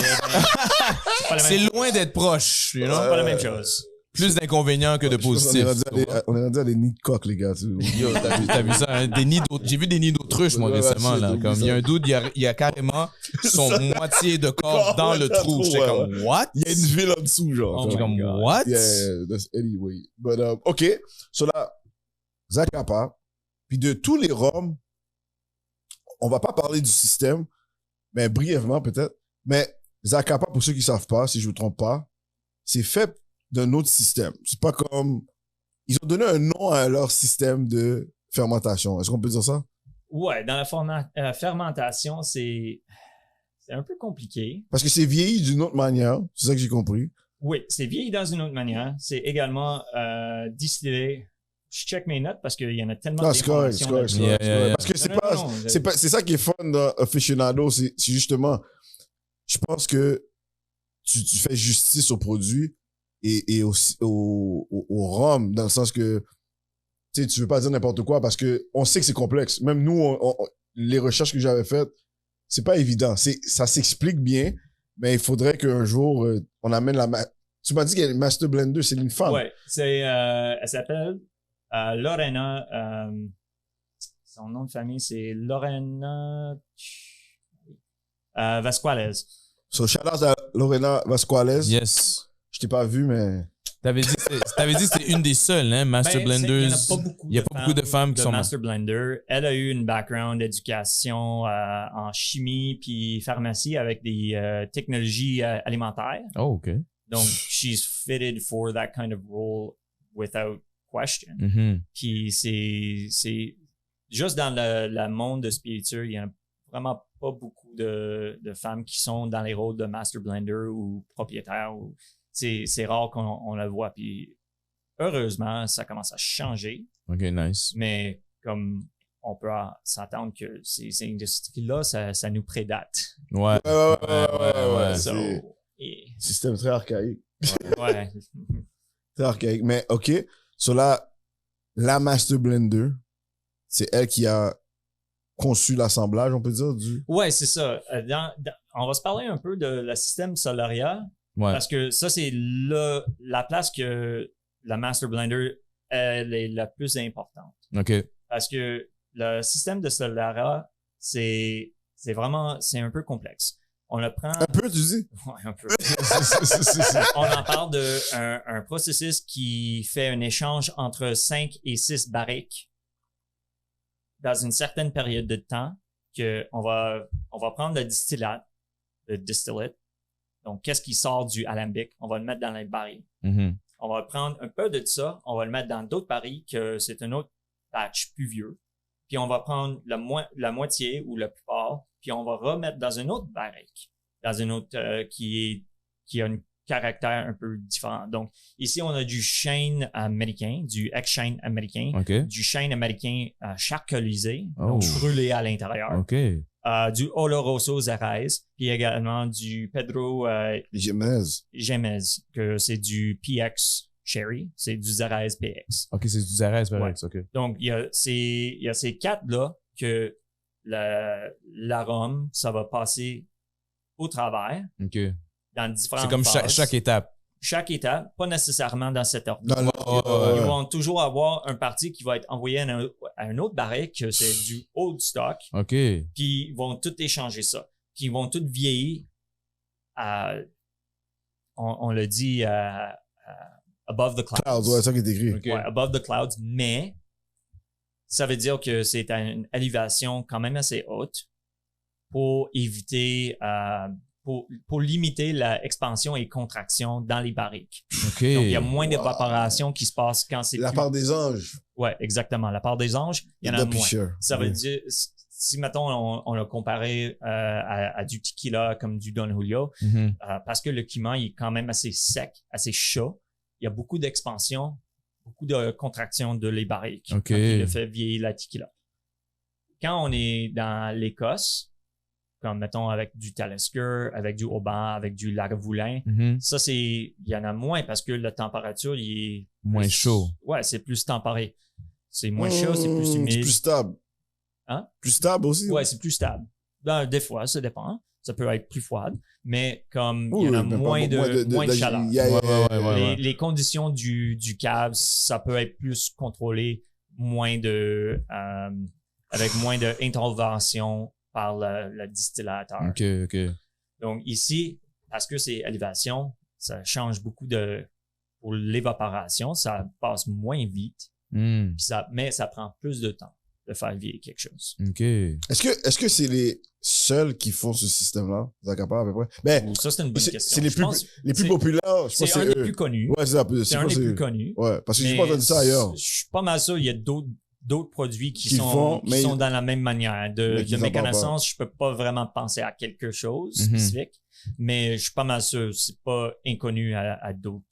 pas la C'est même loin d'être proche, you know? pas la même chose. Plus d'inconvénients que de Je pense qu'on est positifs. rendu à des nids de coq, les gars. Yo, t'as vu ça, hein? J'ai vu des nids d'autruche, moi, Ouais, récemment, ouais, là. c'est Comme, il y a un dude, il y a carrément son moitié de corps dans le trou. J'étais comme, what? Il y a une ville en dessous, genre. Oh J'étais my comme, God. what? Yeah, that's anyway. But, OK. So là, Zacapa, puis de tous les rhums, on va pas parler du système, mais brièvement peut-être. Mais Zacapa, pour ceux qui savent pas, si je me trompe pas, c'est fait d'un autre système. C'est pas comme... Ils ont donné un nom à leur système de fermentation. Est-ce qu'on peut dire ça? Ouais, dans la fermentation, c'est un peu compliqué. Parce que c'est vieilli d'une autre manière. C'est ça que j'ai compris. Oui, c'est vieilli dans une autre manière. C'est également distillé. Je check mes notes parce qu'il y en a tellement Non, c'est correct, c'est d'informations correct, c'est là-dessus. correct, Yeah, yeah, yeah. Parce que c'est Non, pas... non, non, C'est pas, c'est ça qui est fun dans Aficionado, c'est justement, je pense que tu fais justice au produit et aussi au rhum, dans le sens que, tu sais, tu veux pas dire n'importe quoi parce que on sait que c'est complexe. Même nous, les recherches que j'avais faites, c'est pas évident. Ça s'explique bien, mais il faudrait qu'un jour, on amène tu m'as dit qu'il y a une Master Blender, c'est une femme. Ouais, elle s'appelle Lorena. Son nom de famille, c'est Lorena Vasquales. So, shout out à Lorena Vasquales. Yes. Je t'ai pas vu, mais... T'avais dit que c'était une des seules, hein, Master Ben, Blenders. Il n'y a pas beaucoup de femmes qui sont Master Blender. Elle a eu une background d'éducation en chimie puis pharmacie avec des technologies alimentaires. Oh, OK. Donc, she's fitted for that kind of role without question. Mhm. Puis c'est juste dans le monde de spiritueux, il y a vraiment pas beaucoup de femmes qui sont dans les rôles de Master Blender ou propriétaires. C'est rare qu'on la voit. Puis heureusement, ça commence à changer. OK, nice. Mais comme on peut s'attendre que ces industries-là, ça nous prédate. Ouais. Ouais. So, C'est système très archaïque. ouais. Très archaïque. Mais OK. So là, la Master Blender, c'est elle qui a conçu l'assemblage, on peut dire, du... Ouais, c'est ça. On va se parler un peu de le système Solaria. Ouais. Parce que ça, c'est la place que la Master Blender, elle est la plus importante. OK. Parce que le système de Solaria, c'est un peu complexe. On le prend... Un peu, tu dis? Ouais, un peu. On en parle d'un processus qui fait un échange entre 5 et 6 barriques dans une certaine période de temps que on va prendre le distillate. Donc, qu'est-ce qui sort du alambic? On va le mettre dans les barils. Mhm. On va prendre un peu de ça, on va le mettre dans d'autres barils que c'est un autre batch plus vieux. Puis on va prendre la moitié ou la plupart, puis on va remettre dans un autre barrique, dans un autre qui a un caractère un peu différent. Donc, ici, on a du chêne américain, du ex-chêne américain, du chêne américain charcolisé, donc brûlé à l'intérieur, du Oloroso Xérès, puis également du Pedro Gémez, que c'est du PX Cherry, c'est du Xérès PX. OK, c'est du Xérès PX, OK. Donc, il y a ces quatre-là que l'arôme, ça va passer au travers. OK. Dans différentes c'est comme chaque étape. Chaque étape, pas nécessairement dans cet ordre. Ils vont toujours avoir un parti qui va être envoyé à un autre barrique, que c'est du old stock. OK. Puis ils vont tout échanger ça. Puis ils vont tout vieillir à, on le dit, above the clouds. Clouds, ouais, c'est ça qui est écrit. Okay. Ouais, above the clouds, mais ça veut dire que c'est à une élévation quand même assez haute pour éviter, pour limiter l'expansion et contraction dans les barriques. Okay. Donc, il y a moins d'évaporation qui se passe quand c'est La part des anges. Ouais, exactement. La part des anges, il y en a moins. Sure. Ça veut dire, si mettons, on l'a comparé à du tequila comme du Don Julio, parce que le climat il est quand même assez sec, assez chaud, il y a beaucoup d'expansion, beaucoup de contraction de les barriques quand il le fait vieillir la tequila. Quand on est dans l'Écosse, comme mettons avec du Talisker, avec du Auban, avec du Lagavulin, ça il y en a moins parce que la température il est moins chaud. Ouais, c'est plus tempéré. C'est moins chaud, c'est plus humide. C'est plus stable. Hein? Plus stable aussi. Ouais, c'est plus stable. Ben, des fois, ça dépend. Ça peut être plus froide, mais comme il y en a moins de chaleur. Les conditions du cave, ça peut être plus contrôlé, avec moins d'intervention par le distillateur. OK. Donc ici, parce que c'est élévation, ça change beaucoup pour l'évaporation, ça passe moins vite, mais ça prend plus de temps de faire vieillir quelque chose. OK. Est-ce que c'est les seuls qui font ce système-là, Zacapa à peu près? Ben, ça, c'est une bonne question. C'est les plus populaires, je pense que c'est un des plus connus. Ouais, c'est un des plus connus. Ouais, parce que j'ai pas entendu ça ailleurs. Je suis pas mal sûr, il y a d'autres produits qui sont dans la même manière. De mes connaissances, je peux pas vraiment penser à quelque chose spécifique, mais je suis pas mal sûr, c'est pas inconnu à d'autres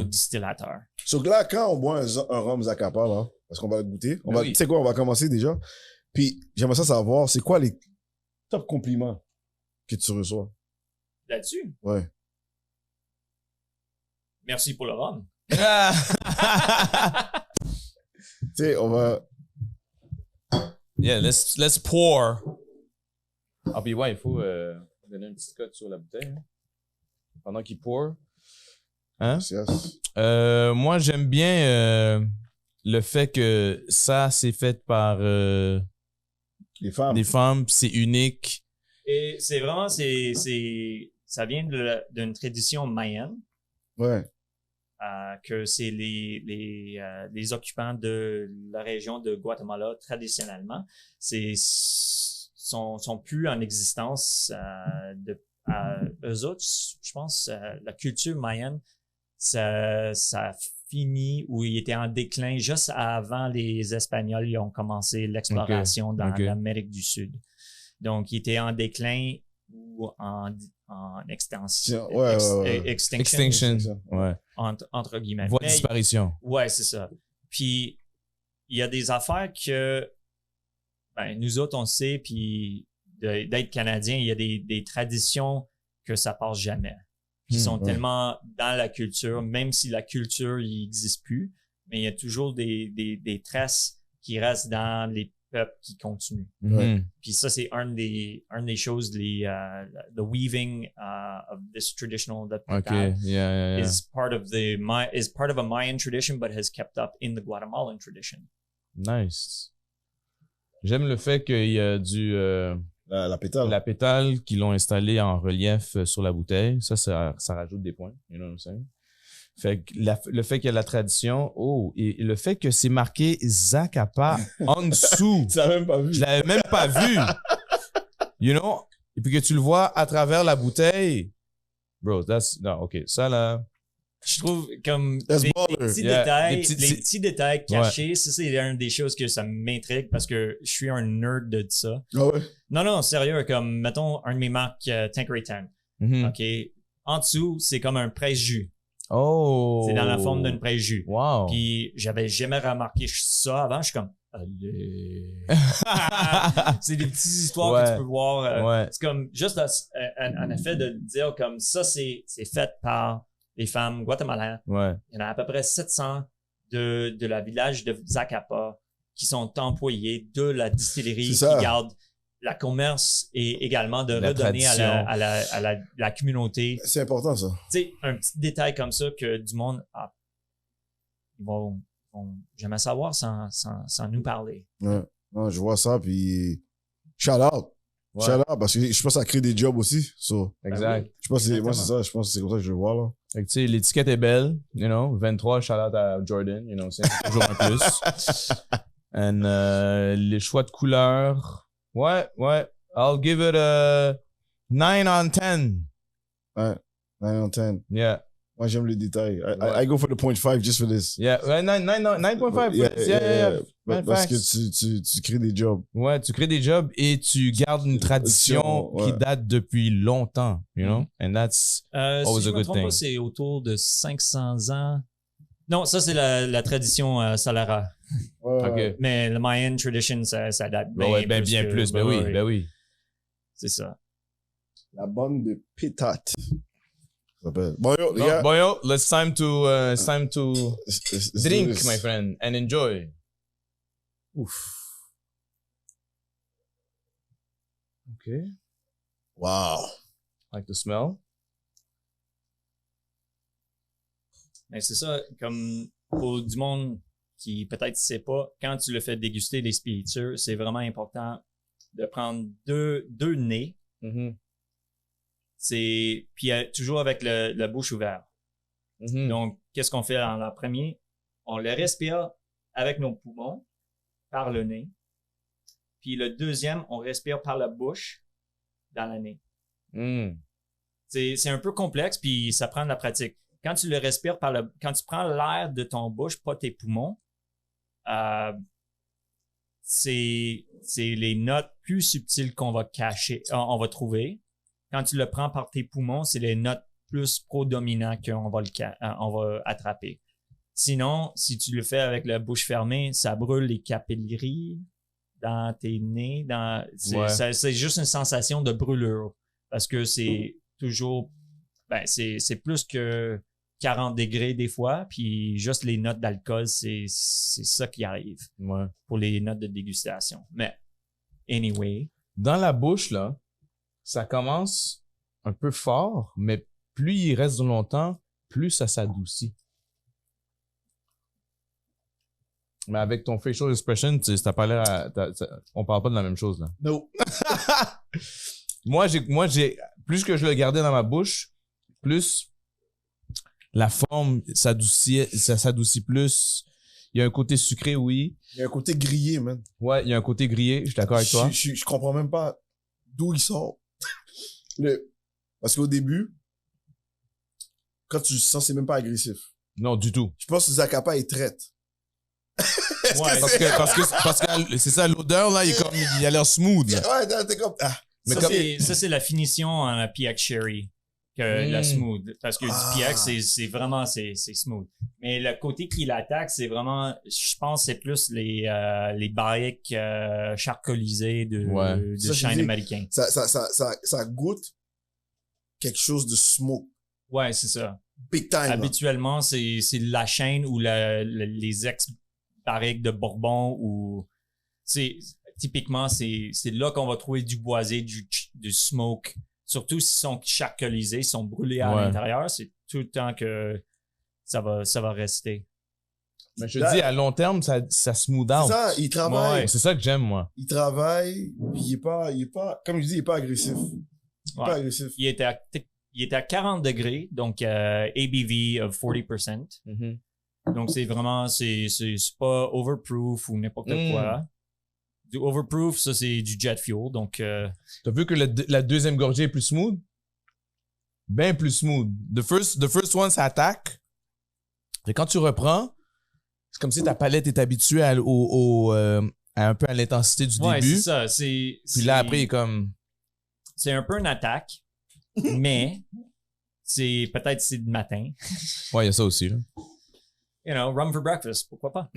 distillateurs. Donc là, quand on boit un rhum Zacapa, là, parce qu'on va le goûter, tu sais quoi, on va commencer déjà. Puis j'aimerais savoir, c'est quoi les top compliments que tu reçois? Là-dessus? Ouais. Merci pour le rhum. Tu sais, on va... Yeah, let's pour. Ah, puis ouais, il faut donner une petite cote sur la bouteille. Hein, pendant qu'il pour. Hein? Yes. Moi, j'aime bien le fait que ça, c'est fait par les femmes. Des femmes, c'est unique. Et c'est vraiment, ça vient d'une tradition mayenne. Ouais. Que c'est les occupants de la région de Guatemala traditionnellement, sont plus en existence eux autres. Je pense la culture mayenne, ça finit ou il était en déclin juste avant les Espagnols ils ont commencé l'exploration dans l'Amérique du Sud. Donc il était en déclin ou en extinction. Extinction. Ouais. Entre guillemets. Voie de disparition. Ouais, c'est ça. Puis, il y a des affaires que, nous autres, on sait, puis d'être Canadien, il y a des traditions que ça passe jamais. Qui sont tellement dans la culture, même si la culture, il n'existe plus, mais il y a toujours des traces qui restent dans les peuples qui continuent. Puis ça, c'est une des choses, the weaving of this traditional that is part of a Mayan tradition, but has kept up in the Guatemalan tradition. Nice. J'aime le fait qu'il y a la pétale. La pétale qu'ils l'ont installée en relief sur la bouteille. Ça rajoute des points. You know what I'm saying? Fait que le fait qu'il y a la tradition, et le fait que c'est marqué Zacapa en dessous. Tu l'avais même pas vu. Je l'avais même pas vu. You know? Et puis que tu le vois à travers la bouteille. Bro, non, OK. Ça, là... Je trouve comme That's les baller. petits Yeah, détails, des petits- les petits détails cachés, ça c'est une des choses que ça m'intrigue parce que je suis un nerd de ça. Ah ouais? Non, sérieux, comme mettons un de mes marques Tanqueray 10, Mhm. OK? En dessous, c'est comme un presse-jus. Oh! C'est dans la forme d'une presse-jus. Wow! Puis j'avais jamais remarqué ça avant, je suis comme allez. C'est des petites histoires que Ouais. tu peux voir. Ouais. C'est comme juste un effet de dire comme ça, c'est fait par les femmes guatémalaiennes. Ouais. Il y en a à peu près 700 de la village de Zacapa qui sont employés de la distillerie C'est ça. qui garde la commerce et également de La redonner tradition. à la communauté. C'est important, ça. Tu sais, un petit détail comme ça que du monde ils vont jamais savoir sans nous parler. Ouais. Non, je vois ça, puis shout out. Ouais. Shout out, parce que je pense que ça crée des jobs aussi. So, Exact. je pense que c'est, moi, Exactement. c'est ça. Je pense que c'est comme ça que je le vois, là. Fait que, tu sais, l'étiquette est belle, you know. 23, shout out à Jordan, you know, c'est toujours un plus. And les choix de couleurs, ouais. I'll give it a 9 on 10. Ouais. 9 on 10. Yeah. Moi, j'aime les détails. I go for the 0.5 just for this. Yeah. Ouais, 9.5. Yeah. Parce que Facts. tu crées des jobs. Ouais, tu crées des jobs et tu gardes une tradition Ouais. qui date depuis longtemps, you know? And that's always Si je a me good trompe thing. pas, c'est autour de 500 ans. Non, ça c'est la tradition Salara. Ouais. OK. Mais le Mayan tradition, ça date Ouais, ben bien que- plus. Ben oui, ben oui. C'est ça. La bande de pétate. Ça s'appelle. Bon, yo, les gars. Bon, yo, it's time to let's do drink, this. my friend, and enjoy. Ouf. Okay. Wow. Like the smell? Mais c'est ça, comme pour du monde qui peut-être sait pas, quand tu le fais déguster les spiritueux, c'est vraiment important de prendre deux nez. Mm-hmm. Puis toujours avec la bouche ouverte. Mm-hmm. Donc, qu'est-ce qu'on fait dans le premier? On le respire avec nos poumons, par le nez. Puis le deuxième, on respire par la bouche, dans le nez. Mm. C'est un peu complexe, puis ça prend de la pratique. Quand tu le respires quand tu prends l'air de ton bouche, pas tes poumons, c'est les notes plus subtiles qu'on va cacher, on va trouver. Quand tu le prends par tes poumons, c'est les notes plus pro-dominantes qu'on va on va attraper. Sinon, si tu le fais avec la bouche fermée, ça brûle les capillaires dans tes nez. Ouais. C'est juste une sensation de brûlure parce que c'est toujours, c'est plus que 40 degrés des fois, puis juste les notes d'alcool, c'est ça qui arrive Ouais. pour les notes de dégustation. Mais anyway, Dans la bouche, là, ça commence un peu fort, mais plus il reste longtemps, plus ça s'adoucit. Mais avec ton facial expression, tu sais, t'as pas l'air on parle pas de la même chose, là. No. Moi, j'ai, plus que je le gardais dans ma bouche, plus la forme s'adoucit, ça s'adoucit plus. Il y a un côté sucré, oui. Il y a un côté grillé, man. Ouais, il y a un côté grillé, je suis d'accord avec toi. Je comprends même pas d'où il sort. Parce qu'au début, quand tu le sens, c'est même pas agressif. Non, du tout. Je pense que Zacapa, il traite. ouais, Parce que c'est ça, l'odeur, là, il a l'air smooth, là. Ouais, t'es comme, Mais ça, c'est la finition en PX Sherry que la smooth. Parce que du PX, c'est vraiment, c'est smooth. Mais le côté qui l'attaque, c'est vraiment, je pense, c'est plus les barriques charcolisées de Ça, je chêne dis, américain. ça goûte quelque chose de smoke. Ouais, c'est ça. Big time. là. Habituellement, c'est la chêne ou les ex-barriques de Bourbon ou typiquement, c'est là qu'on va trouver du boisé, du smoke. Surtout s'ils sont charcolisés, ils sont brûlés à l'intérieur, c'est tout le temps que ça va rester. Mais je te dis, à long terme, ça smooth out. C'est ça, il travaille. Ouais, c'est ça que j'aime, moi. Il travaille, puis il est pas, comme je dis, il est pas agressif. Il est pas agressif. Il était à 40 degrés, donc ABV of 40%. Mm-hmm. Donc c'est vraiment, c'est pas overproof ou n'importe quoi. Du overproof, ça c'est du jet fuel, donc T'as vu que la deuxième gorgée est plus smooth? bien plus smooth. The first one, ça attaque. Et quand tu reprends, c'est comme si ta palette est habituée à un peu à l'intensité du Ouais, début. c'est ça. Puis là, après, il est comme... C'est un peu une attaque, mais peut-être c'est le matin. Ouais, il y a ça aussi, là. You know, rum for breakfast, pourquoi pas?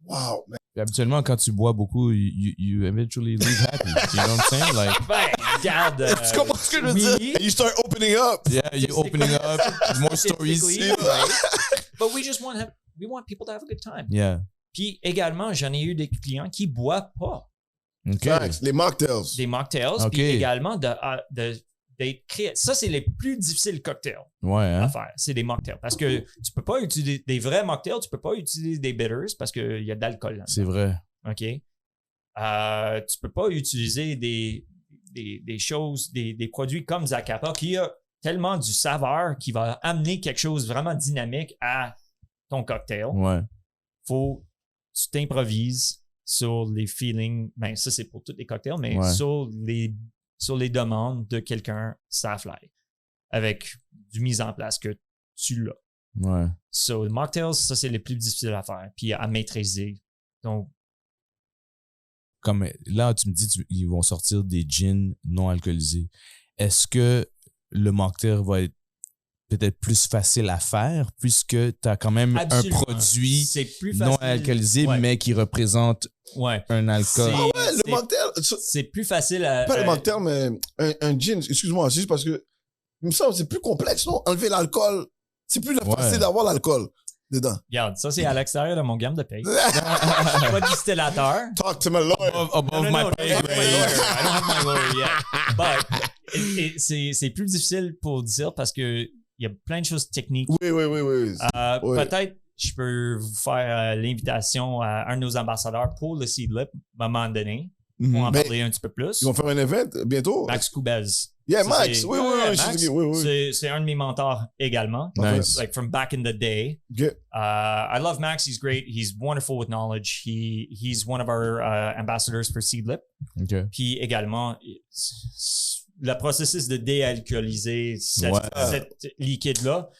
Wow, man. Puis habituellement, quand tu bois beaucoup, you eventually leave happy. You know what I'm saying? Like, Ben, regarde. Tu comprends ce que je veux dire? oui. And you start opening up. yeah, you opening up, more stories. Typically, right? But we just want people to have a good time. Yeah. Puis également, j'en ai eu des clients qui boivent pas OK. Facts. Les mocktails. des mocktails, Ok. puis également d'être créé. Ça, c'est les plus difficiles cocktails Ouais, à hein? faire. C'est des mocktails. Parce que tu peux pas utiliser des vrais mocktails, tu peux pas utiliser des bitters parce qu'il y a de l'alcool là. C'est vrai. OK? Tu peux pas utiliser des choses, des produits comme Zacapa qui a tellement du saveur qui va amener quelque chose vraiment dynamique à ton cocktail. Ouais. Faut tu t'improvises sur les feelings. Ben, ça, c'est pour tous les cocktails, mais Ouais. sur les demandes de quelqu'un, ça fly. Avec du mise en place que tu l'as. Ouais. So, les mocktails, ça, c'est les plus difficiles à faire puis à maîtriser. Donc, Comme là, tu me dis ils vont sortir des gins non alcoolisés. Est-ce que le mocktail va être peut-être plus facile à faire puisque tu as quand même absolument. un produit c'est plus non facile. alcoolisé, Ouais. mais qui représente Ouais. un alcool? C'est- Ouais, le mocktail. C'est plus facile à. Pas le mocktail, mais un gin. Excuse-moi, c'est juste parce que il me semble que c'est plus complexe, non? Enlever l'alcool. C'est plus facile Ouais. d'avoir l'alcool dedans. Regarde, ça, c'est à l'extérieur de mon gamme de paye. Je suis pas distillateur. Talk to my lawyer. Above No, my no, pay no, grade. my lawyer. I don't have my lawyer yet. But c'est plus difficile pour dire parce que il y a plein de choses techniques. Oui. Ouais. Ouais. Peut-être je peux vous faire l'invitation à un de nos ambassadeurs pour le Seedlip à un moment donné pour en Mais parler un petit peu plus. ils vont faire un event biento. Max Coubez. Yeah, Ça, Max. c'est- Oui. Max, Oui. c'est un de mes mentors également. Nice. Like from back in the day. Ok. I love Max. He's great. He's wonderful with knowledge. He's one of our ambassadors for Seedlip. OK. Puis également, le processus de déalcooliser cette liquide-là,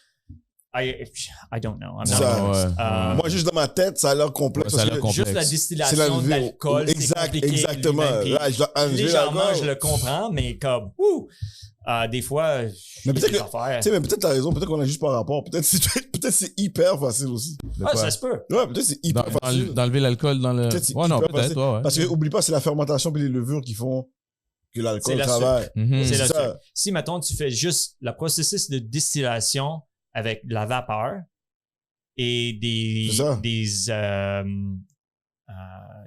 I don't know. I'm not Ça, an expert. ouais. Moi, juste dans ma tête, ça a l'air complexe. Ouais, ça a parce l'air que complexe. Juste la c'est distillation de l'alcool, c'est Exact, compliqué exactement. lui-même. Puis Là, je dois enlever légèrement, l'alcool. je le comprends, mais comme, des fois, Mais il y a peut-être des que- affaires. Tu sais, mais peut-être t'as raison, peut-être qu'on a juste pas rapport. Peut-être c'est hyper facile aussi. De Ah, quoi? ça se peut. Ouais, peut-être c'est hyper facile. D'enlever l'alcool dans le... Peut-être c'est Ouais, non, hyper peut-être, facile. ouais, ouais. Parce que, oublie pas, c'est la fermentation et les levures qui font que l'alcool C'est la travaille. Mhm. C'est C'est le ça. truc. Si, mettons, tu fais juste le processus de distillation avec de la vapeur et C'est ça.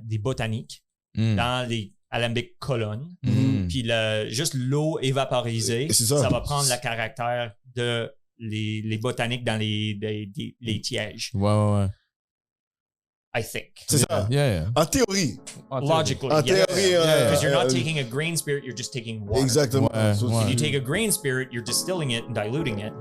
des botaniques Mm. dans les alambics colonnes, Mm. puis juste l'eau évaporisée, Et c'est ça. va prendre le caractère de les botaniques dans les tièges, Ouais. I think. C'est ça. Yeah. En théorie. Logically, En yes. théorie. Because you're not taking a grain spirit, you're just taking water. Exactement. Ouais, So, ouais. If you take a grain spirit, you're distilling it and diluting it.